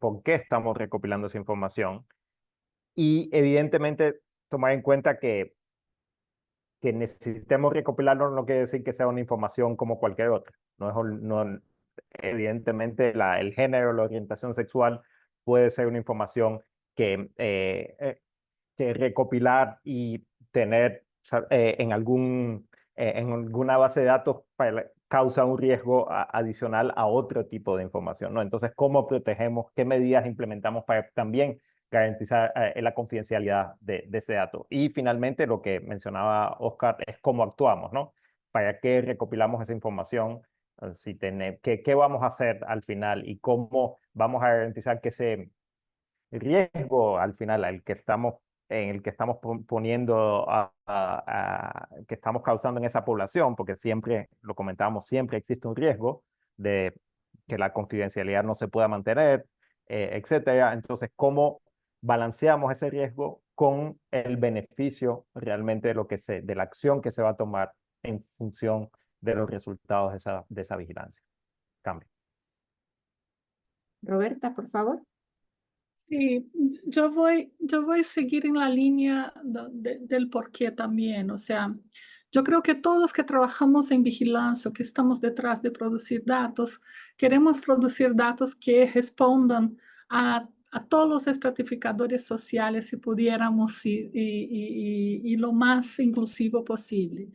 por qué estamos recopilando esa información y, evidentemente, tomar en cuenta que necesitemos recopilarlo no quiere decir que sea una información como cualquier otra. Evidentemente, el género, la orientación sexual puede ser una información que recopilar y tener en alguna base de datos causa un riesgo adicional a otro tipo de información, ¿no? Entonces, ¿cómo protegemos? ¿Qué medidas implementamos para también garantizar la confidencialidad de ese dato? Y finalmente, lo que mencionaba Oscar es cómo actuamos, ¿no? ¿Para qué recopilamos esa información? ¿Qué vamos a hacer al final y cómo vamos a garantizar que ese riesgo al final en el que estamos poniendo, que estamos causando en esa población, porque siempre, lo comentábamos, siempre existe un riesgo de que la confidencialidad no se pueda mantener, etcétera. Entonces, ¿cómo balanceamos ese riesgo con el beneficio realmente de la acción que se va a tomar en función de los resultados de esa vigilancia? Cambio. Roberta, por favor. Sí, yo voy a seguir en la línea del por qué también. O sea, yo creo que todos que trabajamos en vigilancia o que estamos detrás de producir datos, queremos producir datos que respondan a todos los estratificadores sociales, si pudiéramos, y lo más inclusivo posible.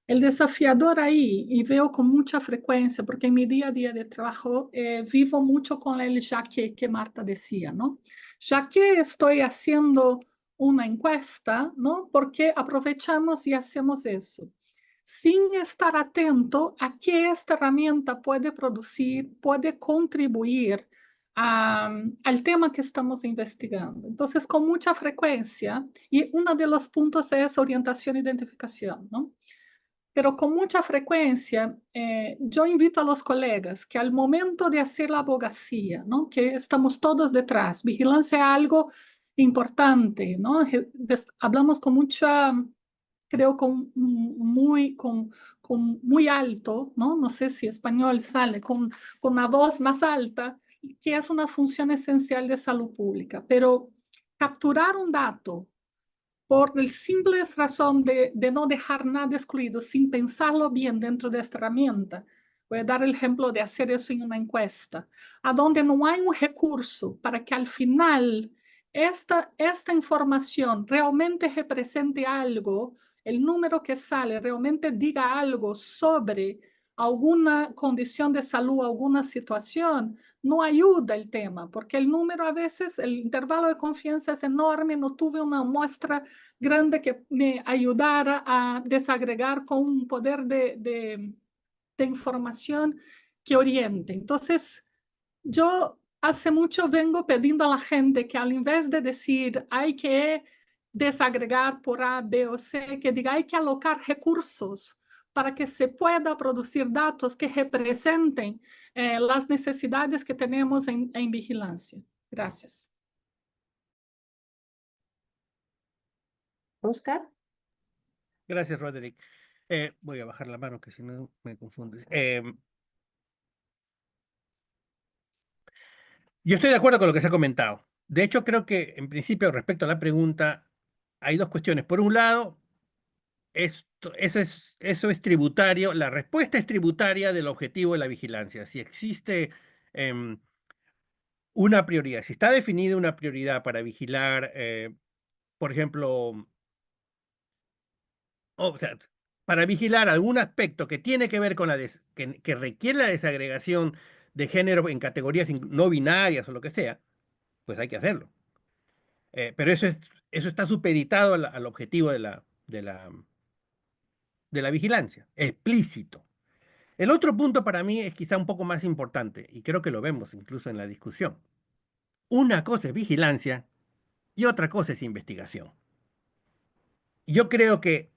El desafiador ahí, y veo con mucha frecuencia, porque en mi día a día de trabajo vivo mucho con el ya que Marta decía, ¿no? Ya que estoy haciendo una encuesta, ¿no? Porque aprovechamos y hacemos eso, sin estar atento a qué esta herramienta puede producir, puede contribuir al tema que estamos investigando. Entonces, con mucha frecuencia, y uno de los puntos es orientación e identificación, ¿no? Pero con mucha frecuencia, yo invito a los colegas que al momento de hacer la abogacía, ¿no? Que estamos todos detrás, vigilancia es algo importante, ¿no? Hablamos con mucha, creo, con muy alto, ¿no? No sé si español sale, con una voz más alta, que es una función esencial de salud pública, pero capturar un dato por el simple razón de no dejar nada excluido sin pensarlo bien dentro de esta herramienta. Voy a dar el ejemplo de hacer eso en una encuesta, a donde no hay un recurso para que al final esta información realmente represente algo, el número que sale realmente diga algo sobre alguna condición de salud, alguna situación, no ayuda el tema, porque el número a veces, el intervalo de confianza es enorme, no tuve una muestra grande que me ayudara a desagregar con un poder de información que oriente. Entonces, yo hace mucho vengo pidiendo a la gente que al invés de decir hay que desagregar por A, B o C, que diga hay que alocar recursos para que se pueda producir datos que representen las necesidades que tenemos en vigilancia. Gracias. Oscar. Gracias, Roderick. Voy a bajar la mano que si no me confundes. Yo estoy de acuerdo con lo que se ha comentado. De hecho, creo que en principio, respecto a la pregunta, hay dos cuestiones. Por un lado, eso es tributario, la respuesta es tributaria del objetivo de la vigilancia. Si existe una prioridad, si está definida una prioridad para vigilar, por ejemplo, o sea, para vigilar algún aspecto que tiene que ver con que requiere la desagregación de género en categorías no binarias o lo que sea, pues hay que hacerlo. Pero eso está supeditado al objetivo de la vigilancia, explícito. El otro punto para mí es quizá un poco más importante, y creo que lo vemos incluso en la discusión. Una cosa es vigilancia y otra cosa es investigación. Yo creo que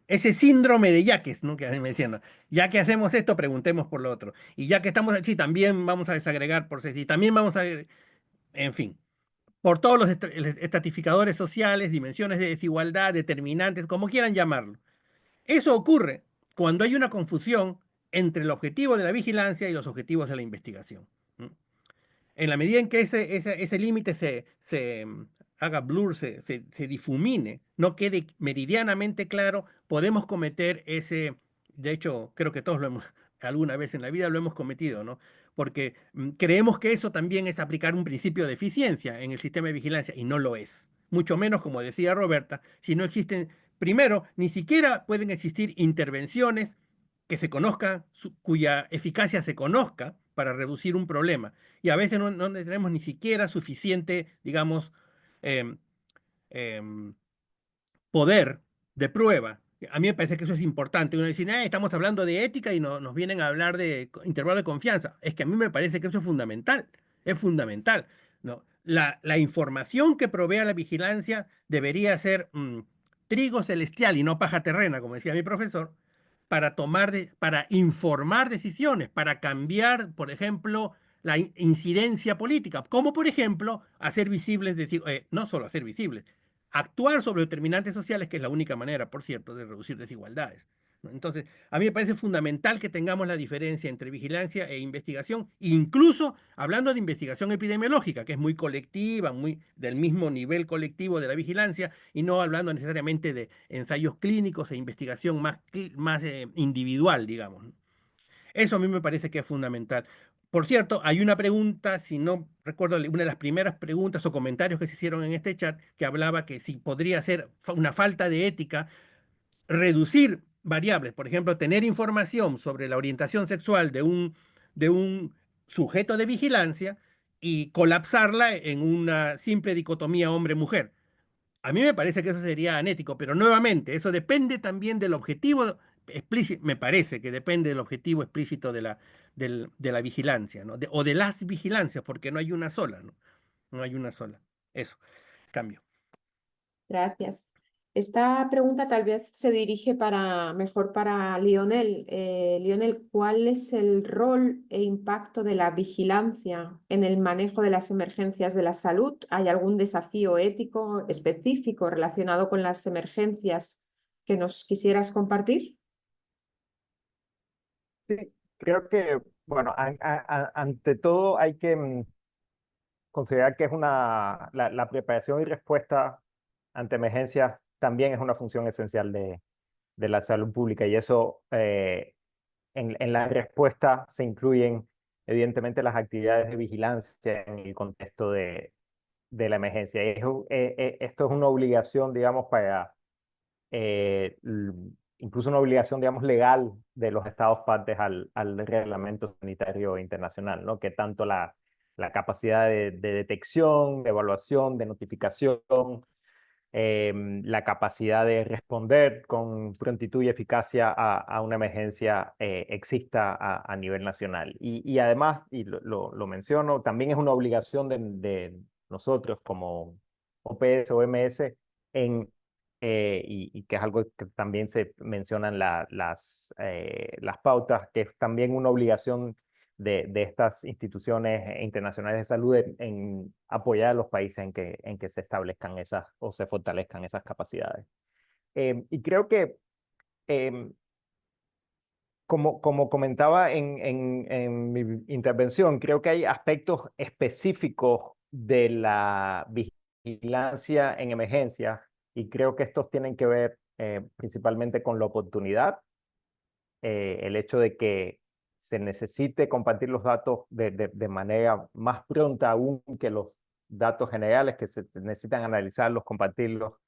ese síndrome de yaques, ¿no? Que me decían, ¿no? Ya que hacemos esto, preguntemos por lo otro. Y ya que estamos así, también vamos a desagregar por sexo. Y también vamos a, en fin, por todos los estratificadores sociales, dimensiones de desigualdad, determinantes, como quieran llamarlo. Eso ocurre cuando hay una confusión entre el objetivo de la vigilancia y los objetivos de la investigación. En la medida en que ese límite se haga blur, se difumine, no quede meridianamente claro, podemos cometer de hecho, creo que todos lo hemos, alguna vez en la vida lo hemos cometido, ¿no? Porque creemos que eso también es aplicar un principio de eficiencia en el sistema de vigilancia y no lo es. Mucho menos, como decía Roberta, si no existen, primero, ni siquiera pueden existir intervenciones que se conozcan, cuya eficacia se conozca para reducir un problema. Y a veces no tenemos ni siquiera suficiente, digamos, em, em, poder de prueba. A mí me parece que eso es importante. Uno dice, estamos hablando de ética y nos vienen a hablar de intervalo de confianza. Es que a mí me parece que eso es fundamental. ¿No? La información que provea la vigilancia debería ser trigo celestial y no paja terrena, como decía mi profesor, para informar decisiones, para cambiar, por ejemplo, la incidencia política, como por ejemplo hacer visibles, no solo hacer visibles, actuar sobre determinantes sociales, que es la única manera, por cierto, de reducir desigualdades. Entonces, a mí me parece fundamental que tengamos la diferencia entre vigilancia e investigación, incluso hablando de investigación epidemiológica, que es muy colectiva, muy del mismo nivel colectivo de la vigilancia, y no hablando necesariamente de ensayos clínicos e investigación más individual, digamos. Eso a mí me parece que es fundamental. Por cierto, hay una pregunta, si no recuerdo, una de las primeras preguntas o comentarios que se hicieron en este chat, que hablaba que si podría ser una falta de ética reducir variables, por ejemplo, tener información sobre la orientación sexual de un sujeto de vigilancia y colapsarla en una simple dicotomía hombre-mujer. A mí me parece que eso sería anético, pero nuevamente, eso depende también del objetivo explícito, me parece que depende del objetivo explícito de la vigilancia, ¿no? O de las vigilancias, porque no hay una sola, ¿no? No hay una sola. Eso, cambio. Gracias. Esta pregunta tal vez se dirige mejor para Lionel. Lionel, ¿cuál es el rol e impacto de la vigilancia en el manejo de las emergencias de la salud? ¿Hay algún desafío ético específico relacionado con las emergencias que nos quisieras compartir? Sí, creo que, Bueno, ante todo hay que considerar que es la preparación y respuesta ante emergencias también es una función esencial de la salud pública y eso en la respuesta se incluyen evidentemente las actividades de vigilancia en el contexto de la emergencia. Esto es una obligación, digamos, para incluso una obligación, digamos, legal de los estados partes al reglamento sanitario internacional, ¿no? Que tanto la capacidad de detección, de evaluación, de notificación, la capacidad de responder con prontitud y eficacia a una emergencia exista a nivel nacional. Y además, y lo menciono, también es una obligación de nosotros como OPS, OMS, y que es algo que también se mencionan las pautas, que es también una obligación de estas instituciones internacionales de salud en apoyar a los países en que se establezcan esas o se fortalezcan esas capacidades. Y creo que, como comentaba en mi intervención, creo que hay aspectos específicos de la vigilancia en emergencia y creo que estos tienen que ver principalmente con la oportunidad, el hecho de que se necesite compartir los datos de manera más pronta aún que los datos generales, que se necesitan analizarlos, compartirlos, o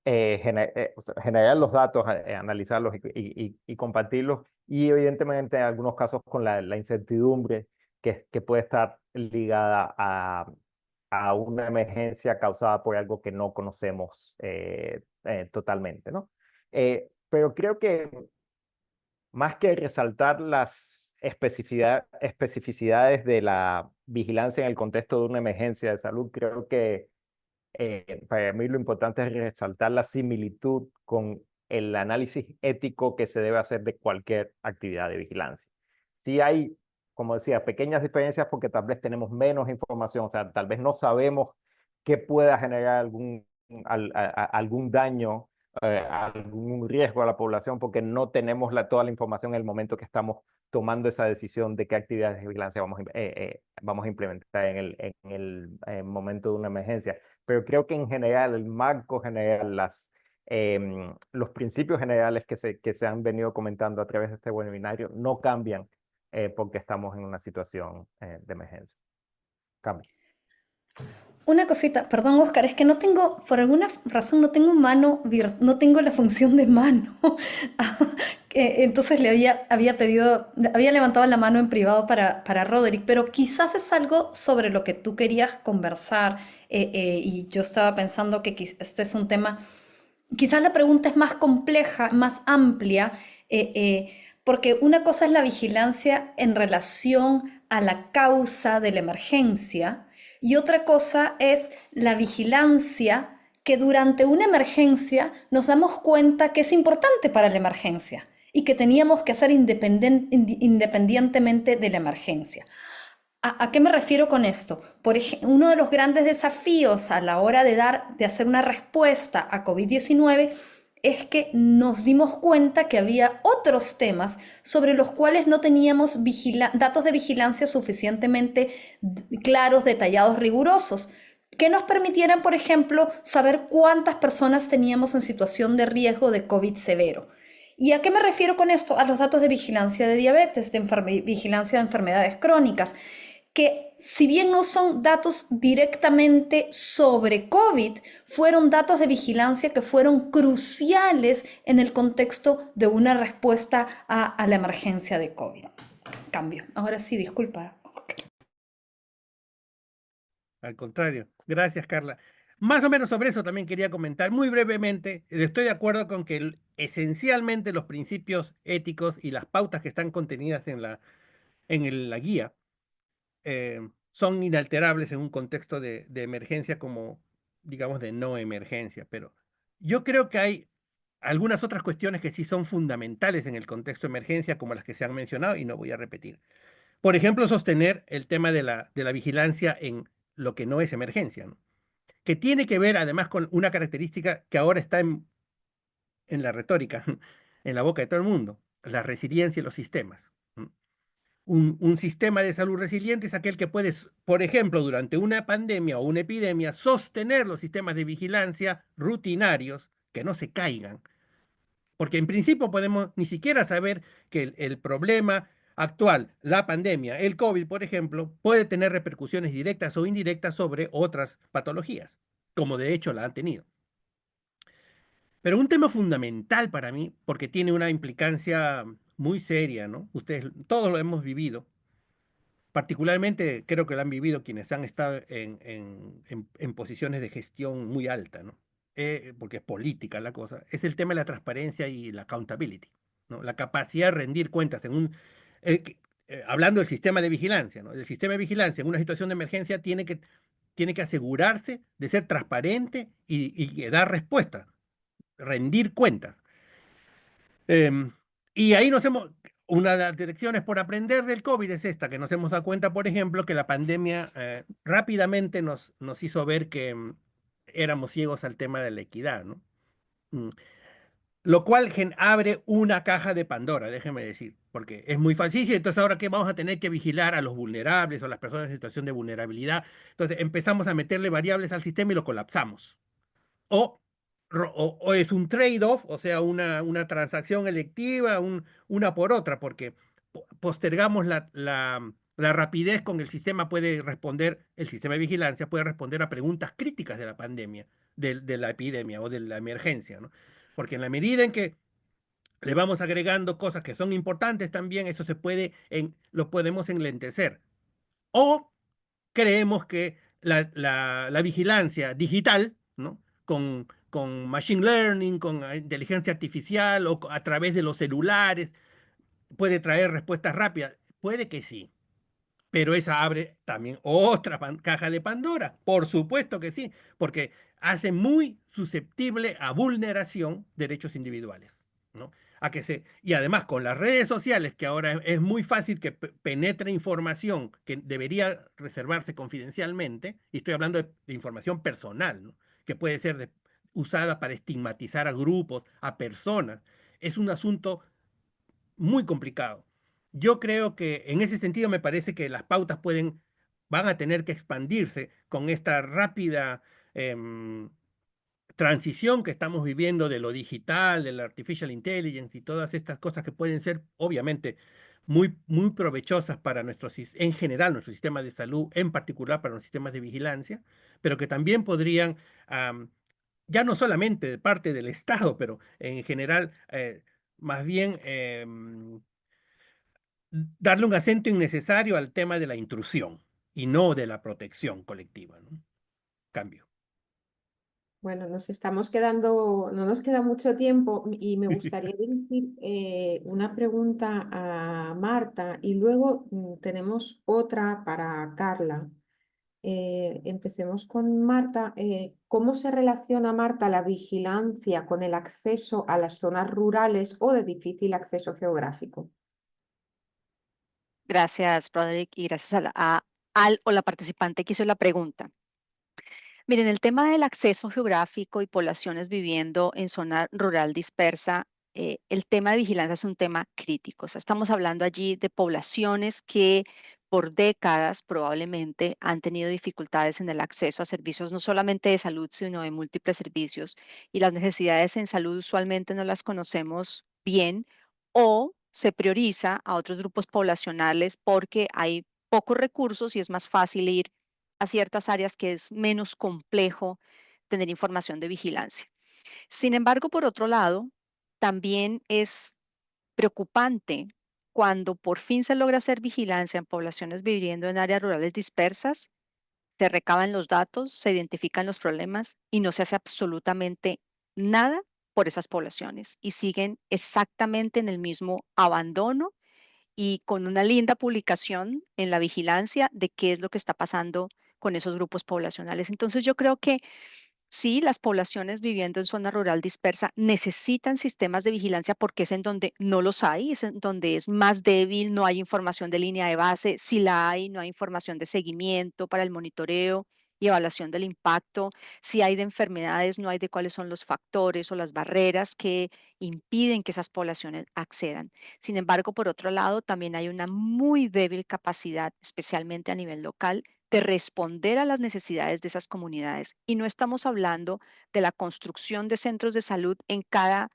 sea, generar los datos, analizarlos y compartirlos, y evidentemente en algunos casos con la incertidumbre que puede estar ligada a una emergencia causada por algo que no conocemos totalmente, ¿no? Pero creo que más que resaltar las especificidades de la vigilancia en el contexto de una emergencia de salud, creo que para mí lo importante es resaltar la similitud con el análisis ético que se debe hacer de cualquier actividad de vigilancia. Sí hay, como decía, pequeñas diferencias porque tal vez tenemos menos información, o sea, tal vez no sabemos qué pueda generar algún daño, algún riesgo a la población porque no tenemos toda la información en el momento que estamos tomando esa decisión de qué actividades de vigilancia vamos a implementar en el momento de una emergencia. Pero creo que en general, el marco general, los principios generales que se han venido comentando a través de este webinario no cambian porque estamos en una situación de emergencia. Cambia. Una cosita, perdón Oscar, es que no tengo, por alguna razón no tengo no tengo la función de mano. Entonces había pedido, había levantado la mano en privado para Roderick, pero quizás es algo sobre lo que tú querías conversar y yo estaba pensando que este es un tema, quizás la pregunta es más compleja, más amplia, porque una cosa es la vigilancia en relación a la causa de la emergencia y otra cosa es la vigilancia que durante una emergencia nos damos cuenta que es importante para la emergencia y que teníamos que hacer independientemente de la emergencia. ¿A qué me refiero con esto? Por ejemplo, uno de los grandes desafíos a la hora de hacer una respuesta a COVID-19 es que nos dimos cuenta que había otros temas sobre los cuales no teníamos datos de vigilancia suficientemente claros, detallados, rigurosos, que nos permitieran, por ejemplo, saber cuántas personas teníamos en situación de riesgo de COVID severo. ¿Y a qué me refiero con esto? A los datos de vigilancia de diabetes, de vigilancia de enfermedades crónicas, que si bien no son datos directamente sobre COVID, fueron datos de vigilancia que fueron cruciales en el contexto de una respuesta a la emergencia de COVID. Cambio. Ahora sí, disculpa. Al contrario. Gracias, Carla. Más o menos sobre eso también quería comentar muy brevemente. Estoy de acuerdo con que esencialmente los principios éticos y las pautas que están contenidas en la guía son inalterables en un contexto de emergencia como, digamos, de no emergencia. Pero yo creo que hay algunas otras cuestiones que sí son fundamentales en el contexto de emergencia, como las que se han mencionado, y no voy a repetir. Por ejemplo, sostener el tema de la vigilancia en lo que no es emergencia, ¿no? Que tiene que ver además con una característica que ahora está en la retórica, en la boca de todo el mundo, la resiliencia y los sistemas. un sistema de salud resiliente es aquel que puede, por ejemplo, durante una pandemia o una epidemia, sostener los sistemas de vigilancia rutinarios que no se caigan. Porque en principio podemos ni siquiera saber que el problema actual, la pandemia, el COVID, por ejemplo, puede tener repercusiones directas o indirectas sobre otras patologías, como de hecho la han tenido. Pero un tema fundamental para mí, porque tiene una implicancia muy seria, ¿no? Ustedes todos lo hemos vivido, particularmente creo que lo han vivido quienes han estado en posiciones de gestión muy alta, ¿no? Porque es política la cosa, es el tema de la transparencia y la accountability, ¿no? La capacidad de rendir cuentas hablando del sistema de vigilancia, ¿no? El sistema de vigilancia en una situación de emergencia tiene que asegurarse de ser transparente y dar respuesta, rendir cuentas. Y ahí una de las direcciones por aprender del COVID es esta, que nos hemos dado cuenta, por ejemplo, que la pandemia rápidamente nos hizo ver que éramos ciegos al tema de la equidad, ¿no? Lo cual abre una caja de Pandora, déjeme decir, porque es muy fácil. Sí, entonces ahora que vamos a tener que vigilar a los vulnerables o a las personas en situación de vulnerabilidad. Entonces empezamos a meterle variables al sistema y lo colapsamos. O es un trade-off, o sea, una transacción electiva, una por otra, porque postergamos la rapidez con el sistema puede responder, el sistema de vigilancia puede responder a preguntas críticas de la pandemia, de la epidemia o de la emergencia, ¿no? Porque en la medida en que le vamos agregando cosas que son importantes también, eso lo podemos enlentecer. O creemos que la vigilancia digital, ¿no? Con machine learning, con inteligencia artificial o a través de los celulares, puede traer respuestas rápidas. Puede que sí, pero esa abre también otra caja de Pandora. Por supuesto que sí, porque hace muy susceptible a vulneración derechos individuales, ¿no? Y además con las redes sociales, que ahora es muy fácil que penetre información que debería reservarse confidencialmente, y estoy hablando de información personal, ¿no? Que puede ser usada para estigmatizar a grupos, a personas. Es un asunto muy complicado. Yo creo que en ese sentido me parece que las pautas van a tener que expandirse con esta rápida transición que estamos viviendo de lo digital, de la artificial intelligence y todas estas cosas que pueden ser obviamente muy, muy provechosas para en general, nuestro sistema de salud, en particular para los sistemas de vigilancia, pero que también podrían, ya no solamente de parte del Estado, pero en general, más bien darle un acento innecesario al tema de la intrusión y no de la protección colectiva, ¿no? Cambio. Bueno, no nos queda mucho tiempo y me gustaría dirigir una pregunta a Marta y luego tenemos otra para Carla. Empecemos con Marta. ¿Cómo se relaciona, Marta, la vigilancia con el acceso a las zonas rurales o de difícil acceso geográfico? Gracias, Broderick, y gracias al o la participante que hizo la pregunta. Miren, el tema del acceso geográfico y poblaciones viviendo en zona rural dispersa, el tema de vigilancia es un tema crítico. O sea, estamos hablando allí de poblaciones que por décadas probablemente han tenido dificultades en el acceso a servicios no solamente de salud, sino de múltiples servicios. Y las necesidades en salud usualmente no las conocemos bien o se prioriza a otros grupos poblacionales porque hay pocos recursos y es más fácil ir a ciertas áreas que es menos complejo tener información de vigilancia. Sin embargo, por otro lado, también es preocupante cuando por fin se logra hacer vigilancia en poblaciones viviendo en áreas rurales dispersas, se recaban los datos, se identifican los problemas y no se hace absolutamente nada por esas poblaciones y siguen exactamente en el mismo abandono y con una linda publicación en la vigilancia de qué es lo que está pasando con esos grupos poblacionales. Entonces yo creo que sí, las poblaciones viviendo en zona rural dispersa necesitan sistemas de vigilancia porque es en donde no los hay, es en donde es más débil, no hay información de línea de base, si la hay, no hay información de seguimiento para el monitoreo y evaluación del impacto, si hay de enfermedades, no hay de cuáles son los factores o las barreras que impiden que esas poblaciones accedan. Sin embargo, por otro lado, también hay una muy débil capacidad, especialmente a nivel local, de responder a las necesidades de esas comunidades. Y no estamos hablando de la construcción de centros de salud en cada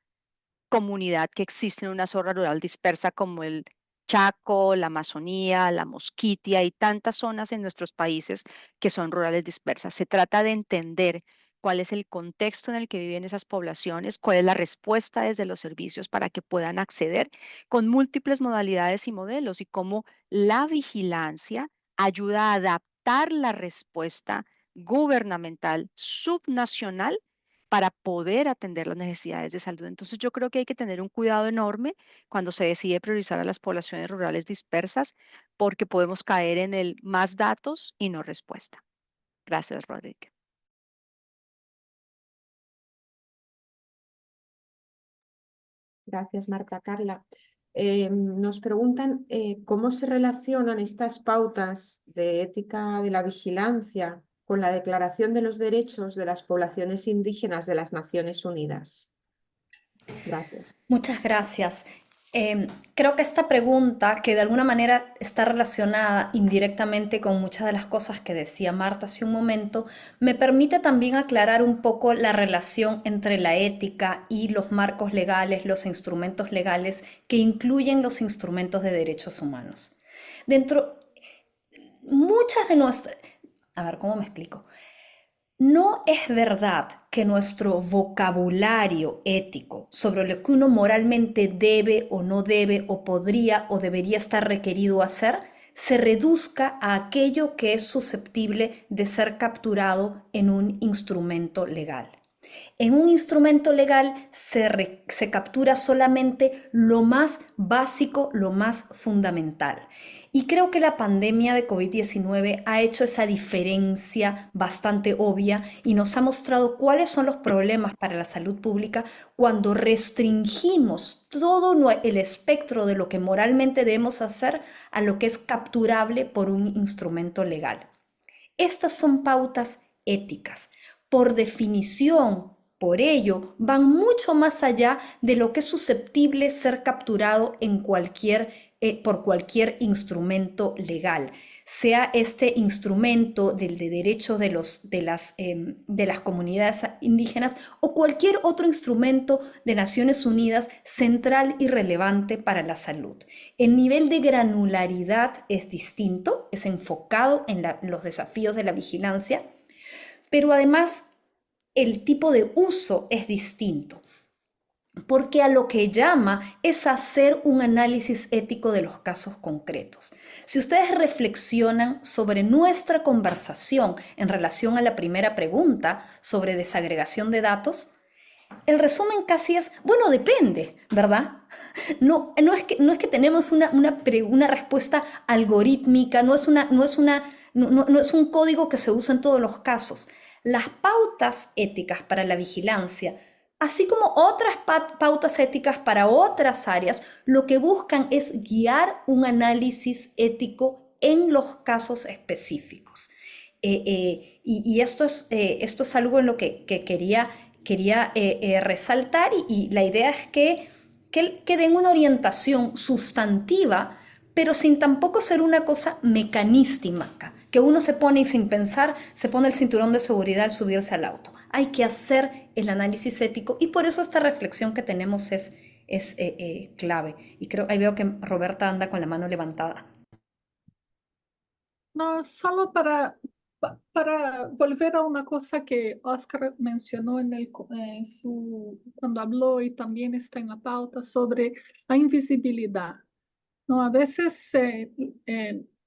comunidad que existe en una zona rural dispersa como el Chaco, la Amazonía, la Mosquitia y tantas zonas en nuestros países que son rurales dispersas. Se trata de entender cuál es el contexto en el que viven esas poblaciones, cuál es la respuesta desde los servicios para que puedan acceder con múltiples modalidades y modelos y cómo la vigilancia ayuda a adaptar la respuesta gubernamental subnacional para poder atender las necesidades de salud. Entonces yo creo que hay que tener un cuidado enorme cuando se decide priorizar a las poblaciones rurales dispersas porque podemos caer en el más datos y no respuesta. Gracias, Rodríguez. Gracias, Marta. Carla. Nos preguntan cómo se relacionan estas pautas de ética de la vigilancia con la Declaración de los Derechos de las Poblaciones Indígenas de las Naciones Unidas. Gracias. Muchas gracias. Creo que esta pregunta, que de alguna manera está relacionada indirectamente con muchas de las cosas que decía Marta hace un momento, me permite también aclarar un poco la relación entre la ética y los marcos legales, los instrumentos legales que incluyen los instrumentos de derechos humanos. Muchas de nuestras... A ver, ¿cómo me explico? No es verdad que nuestro vocabulario ético sobre lo que uno moralmente debe o no debe o podría o debería estar requerido hacer se reduzca a aquello que es susceptible de ser capturado en un instrumento legal. En un instrumento legal se captura solamente lo más básico, lo más fundamental. Y creo que la pandemia de COVID-19 ha hecho esa diferencia bastante obvia y nos ha mostrado cuáles son los problemas para la salud pública cuando restringimos todo el espectro de lo que moralmente debemos hacer a lo que es capturable por un instrumento legal. Estas son pautas éticas. Por definición, por ello, van mucho más allá de lo que es susceptible ser capturado por cualquier instrumento legal, sea este instrumento del de derechos de las comunidades indígenas o cualquier otro instrumento de Naciones Unidas central y relevante para la salud. El nivel de granularidad es distinto, es enfocado en los desafíos de la vigilancia, pero además el tipo de uso es distinto, porque a lo que llama es hacer un análisis ético de los casos concretos. Si ustedes reflexionan sobre nuestra conversación en relación a la primera pregunta sobre desagregación de datos, el resumen casi es, bueno, depende, ¿verdad? No es que tenemos una respuesta algorítmica, no es un código que se usa en todos los casos. Las pautas éticas para la vigilancia, así como otras pautas éticas para otras áreas, lo que buscan es guiar un análisis ético en los casos específicos. Y esto es algo en lo que quería resaltar y la idea es que den una orientación sustantiva, pero sin tampoco ser una cosa mecanística, que uno se pone y sin pensar se pone el cinturón de seguridad al subirse al auto. Hay que hacer el análisis ético y por eso esta reflexión que tenemos es clave. Y ahí veo que Roberta anda con la mano levantada. No, solo para volver a una cosa que Oscar mencionó cuando habló y también está en la pauta sobre la invisibilidad. ¿No? A veces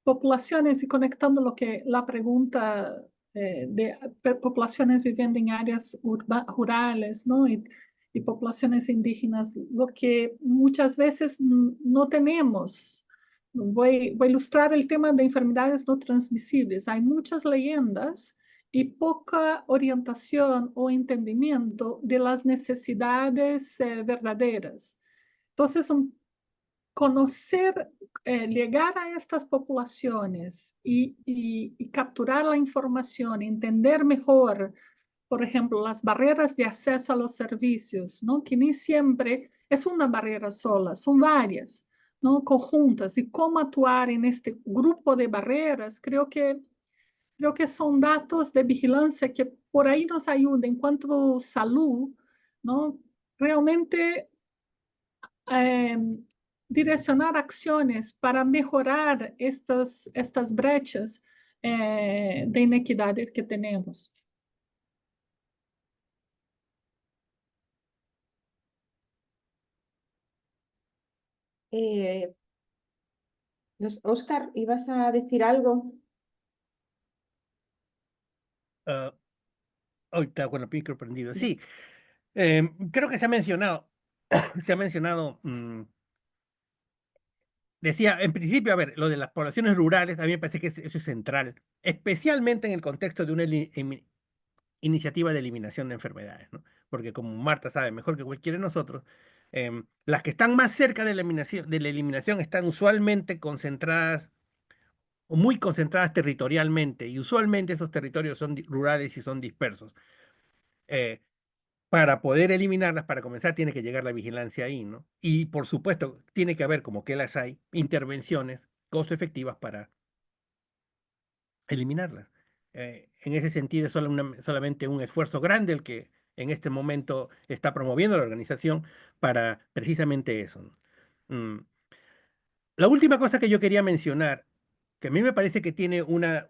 poblaciones, y conectando la pregunta de poblaciones viviendo en áreas rurales, ¿no? y poblaciones indígenas, lo que muchas veces no tenemos. Voy a ilustrar el tema de enfermedades no transmisibles. Hay muchas leyendas y poca orientación o entendimiento de las necesidades verdaderas. Entonces, conocer, llegar a estas poblaciones y capturar la información, entender mejor, por ejemplo, las barreras de acceso a los servicios, ¿no? Que ni siempre es una barrera sola, son varias, ¿no? Conjuntas. Y cómo actuar en este grupo de barreras, creo que son datos de vigilancia que por ahí nos ayudan en cuanto a salud, ¿no? Realmente direccionar acciones para mejorar estas brechas de inequidades que tenemos. Óscar, ¿ibas a decir algo? Ahorita con el micro prendido. Sí, creo que se ha mencionado, decía, en principio, a ver, lo de las poblaciones rurales, a mí me parece que eso es central, especialmente en el contexto de una iniciativa de eliminación de enfermedades, ¿no? Porque como Marta sabe mejor que cualquiera de nosotros, las que están más cerca de la eliminación están usualmente concentradas o muy concentradas territorialmente, y usualmente esos territorios son rurales y son dispersos. Para poder eliminarlas, para comenzar, tiene que llegar la vigilancia ahí, ¿no? Y por supuesto, tiene que haber, como que las hay, intervenciones costo efectivas para eliminarlas. En ese sentido, es solamente un esfuerzo grande el que en este momento está promoviendo la organización para precisamente eso, ¿no? La última cosa que yo quería mencionar, que a mí me parece que tiene una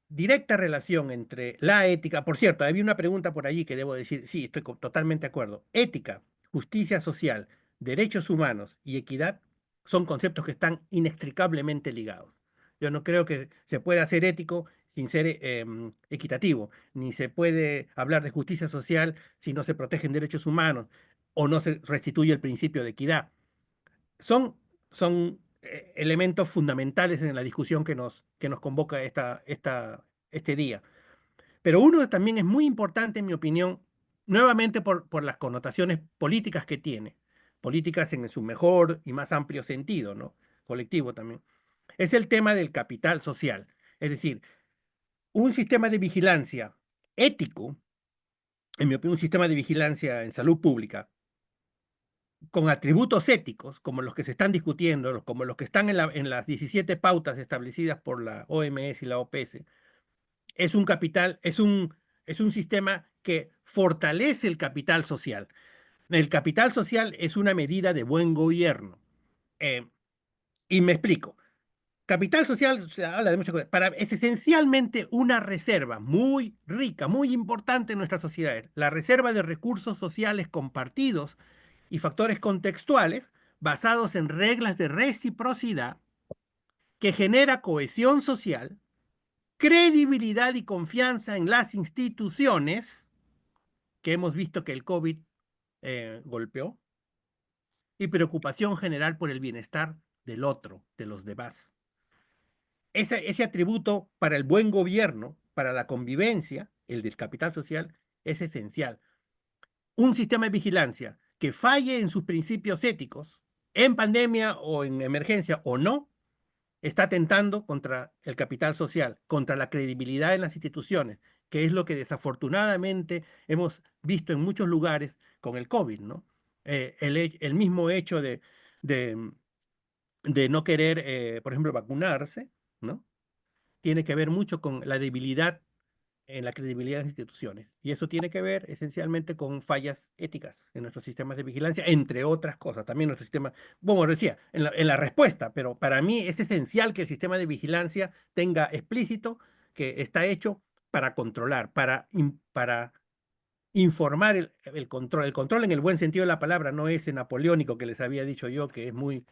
directa relación entre la ética. Por cierto, había una pregunta por allí que debo decir, sí, estoy totalmente de acuerdo. Ética, justicia social, derechos humanos y equidad son conceptos que están inextricablemente ligados. Yo no creo que se pueda ser ético sin ser equitativo, ni se puede hablar de justicia social si no se protegen derechos humanos o no se restituye el principio de equidad. Son elementos fundamentales en la discusión que nos convoca este día. Pero uno también es muy importante, en mi opinión, nuevamente por las connotaciones políticas que tiene, políticas en su mejor y más amplio sentido, ¿no? Colectivo también. Es el tema del capital social. Es decir, un sistema de vigilancia ético, en mi opinión, un sistema de vigilancia en salud pública, con atributos éticos, como los que se están discutiendo, como los que están en las 17 pautas establecidas por la OMS y la OPS, es un sistema que fortalece el capital social. El capital social es una medida de buen gobierno. Y me explico. Capital social, se habla de muchas cosas, es esencialmente una reserva muy rica, muy importante en nuestras sociedades. La reserva de recursos sociales compartidos y factores contextuales basados en reglas de reciprocidad que genera cohesión social, credibilidad y confianza en las instituciones, que hemos visto que el COVID golpeó, y preocupación general por el bienestar del otro, de los demás. Ese atributo para el buen gobierno, para la convivencia, el del capital social, es esencial. Un sistema de vigilancia que falle en sus principios éticos, en pandemia o en emergencia o no, está atentando contra el capital social, contra la credibilidad en las instituciones, que es lo que desafortunadamente hemos visto en muchos lugares con el COVID, ¿no? El mismo hecho de no querer, por ejemplo, vacunarse, ¿no? Tiene que ver mucho con la debilidad en la credibilidad de las instituciones. Y eso tiene que ver esencialmente con fallas éticas en nuestros sistemas de vigilancia, entre otras cosas. También nuestro sistema, bueno, decía, en la respuesta, pero para mí es esencial que el sistema de vigilancia tenga explícito que está hecho para controlar, para informar el control. El control en el buen sentido de la palabra, no ese napoleónico que les había dicho yo, que es muy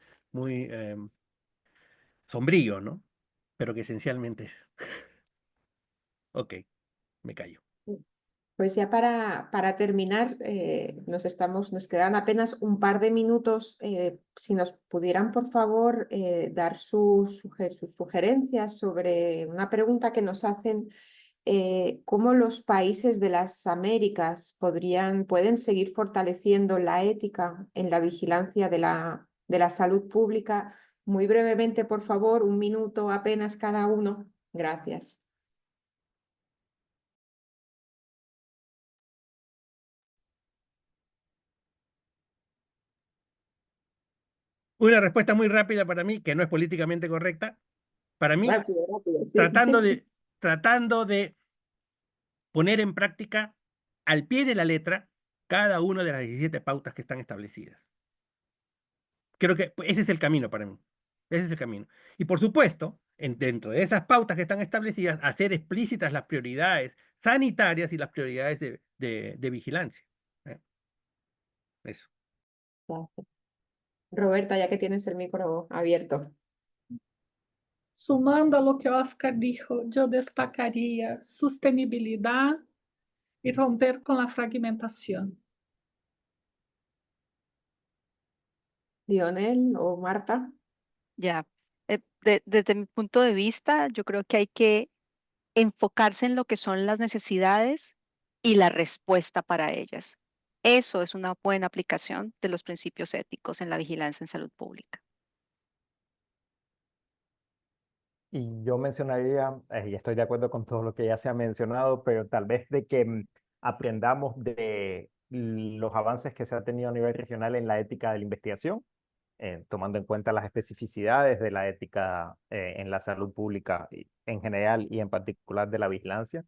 sombrío, ¿no? Pero que esencialmente es. Ok, me callo. Pues ya para terminar, nos quedan apenas un par de minutos. Si nos pudieran, por favor, dar sus sugerencias sobre una pregunta que nos hacen, cómo los países de las Américas pueden seguir fortaleciendo la ética en la vigilancia de de la salud pública. Muy brevemente, por favor, 1 minuto apenas cada uno. Gracias. Una respuesta muy rápida para mí, que no es políticamente correcta. Para mí, Rápido, sí. tratando de poner en práctica al pie de la letra cada una de las 17 pautas que están establecidas. Creo que ese es el camino para mí. Ese es el camino. Y por supuesto, dentro de esas pautas que están establecidas, hacer explícitas las prioridades sanitarias y las prioridades de vigilancia. Eso. Gracias. Roberta, ya que tienes el micro abierto. Sumando a lo que Oscar dijo, yo destacaría sostenibilidad y romper con la fragmentación. Lionel o Marta. Ya, desde mi punto de vista, yo creo que hay que enfocarse en lo que son las necesidades y la respuesta para ellas. Eso es una buena aplicación de los principios éticos en la vigilancia en salud pública. Y yo mencionaría, y estoy de acuerdo con todo lo que ya se ha mencionado, pero tal vez de que aprendamos de los avances que se ha tenido a nivel regional en la ética de la investigación, tomando en cuenta las especificidades de la ética en la salud pública en general y en particular de la vigilancia.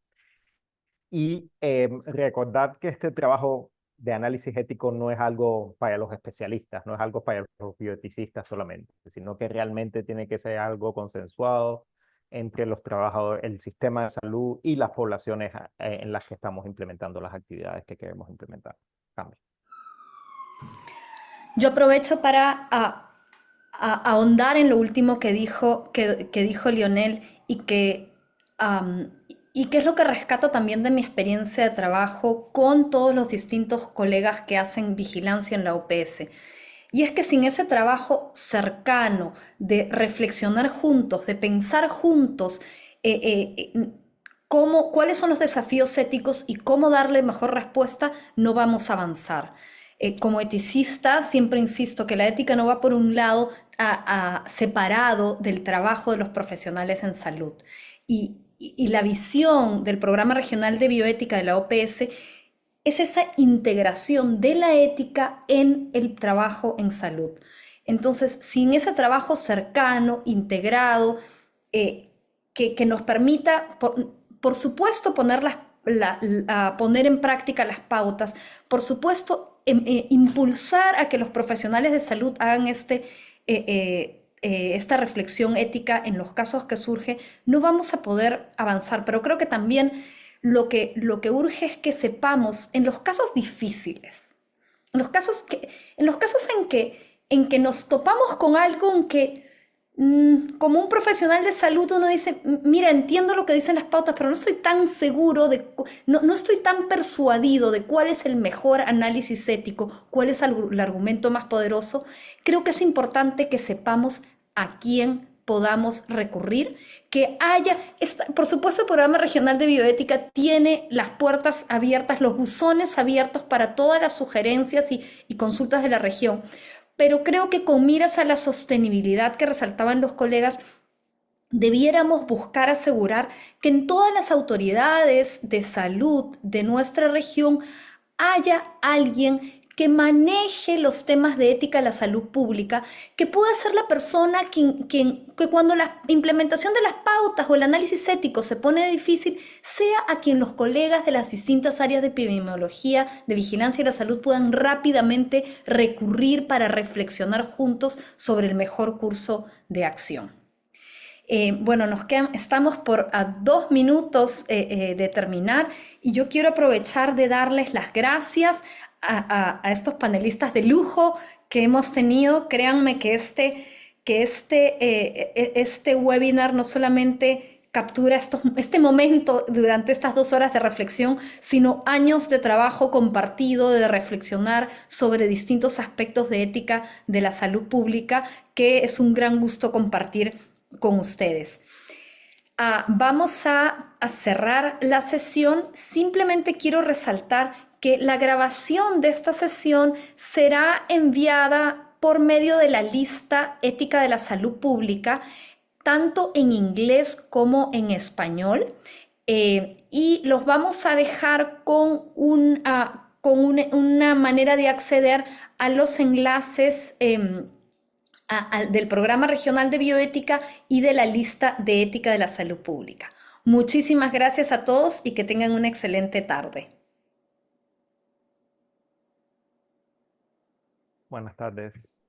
Y recordar que este trabajo de análisis ético no es algo para los especialistas, no es algo para los bioeticistas solamente, sino que realmente tiene que ser algo consensuado entre los trabajadores, el sistema de salud y las poblaciones en las que estamos implementando las actividades que queremos implementar. Cambio. Yo aprovecho para ahondar en lo último que dijo Lionel y que es lo que rescato también de mi experiencia de trabajo con todos los distintos colegas que hacen vigilancia en la OPS. Y es que sin ese trabajo cercano de reflexionar juntos, de pensar juntos cuáles son los desafíos éticos y cómo darle mejor respuesta, no vamos a avanzar. Como eticista siempre insisto que la ética no va por un lado separado del trabajo de los profesionales en salud. Y la visión del Programa Regional de Bioética de la OPS es esa integración de la ética en el trabajo en salud. Entonces, sin ese trabajo cercano, integrado, que nos permita, por supuesto, poner en práctica las pautas, por supuesto, impulsar a que los profesionales de salud hagan esta reflexión ética en los casos que surge, no vamos a poder avanzar. Pero creo que también lo que urge es que sepamos en los casos difíciles, en los casos en que nos topamos con algo en que como un profesional de salud uno dice, mira, entiendo lo que dicen las pautas, pero no estoy tan seguro, no estoy tan persuadido de cuál es el mejor análisis ético, cuál es el argumento más poderoso. Creo que es importante que sepamos a quién podamos recurrir, que haya, por supuesto el Programa Regional de Bioética tiene las puertas abiertas, los buzones abiertos para todas las sugerencias y consultas de la región, pero creo que con miras a la sostenibilidad que resaltaban los colegas, debiéramos buscar asegurar que en todas las autoridades de salud de nuestra región haya alguien que maneje los temas de ética de la salud pública, que pueda ser la persona que cuando la implementación de las pautas o el análisis ético se pone difícil, sea a quien los colegas de las distintas áreas de epidemiología, de vigilancia y la salud puedan rápidamente recurrir para reflexionar juntos sobre el mejor curso de acción. Bueno, estamos a 2 minutos de terminar y yo quiero aprovechar de darles las gracias a estos panelistas de lujo que hemos tenido. Créanme que este webinar no solamente captura este momento durante estas 2 horas de reflexión, sino años de trabajo compartido, de reflexionar sobre distintos aspectos de ética de la salud pública, que es un gran gusto compartir con ustedes. Vamos a cerrar la sesión. Simplemente quiero resaltar que la grabación de esta sesión será enviada por medio de la lista ética de la salud pública, tanto en inglés como en español. Y los vamos a dejar con una manera de acceder a los enlaces del Programa Regional de Bioética y de la lista de ética de la salud pública. Muchísimas gracias a todos y que tengan una excelente tarde. Buenas tardes.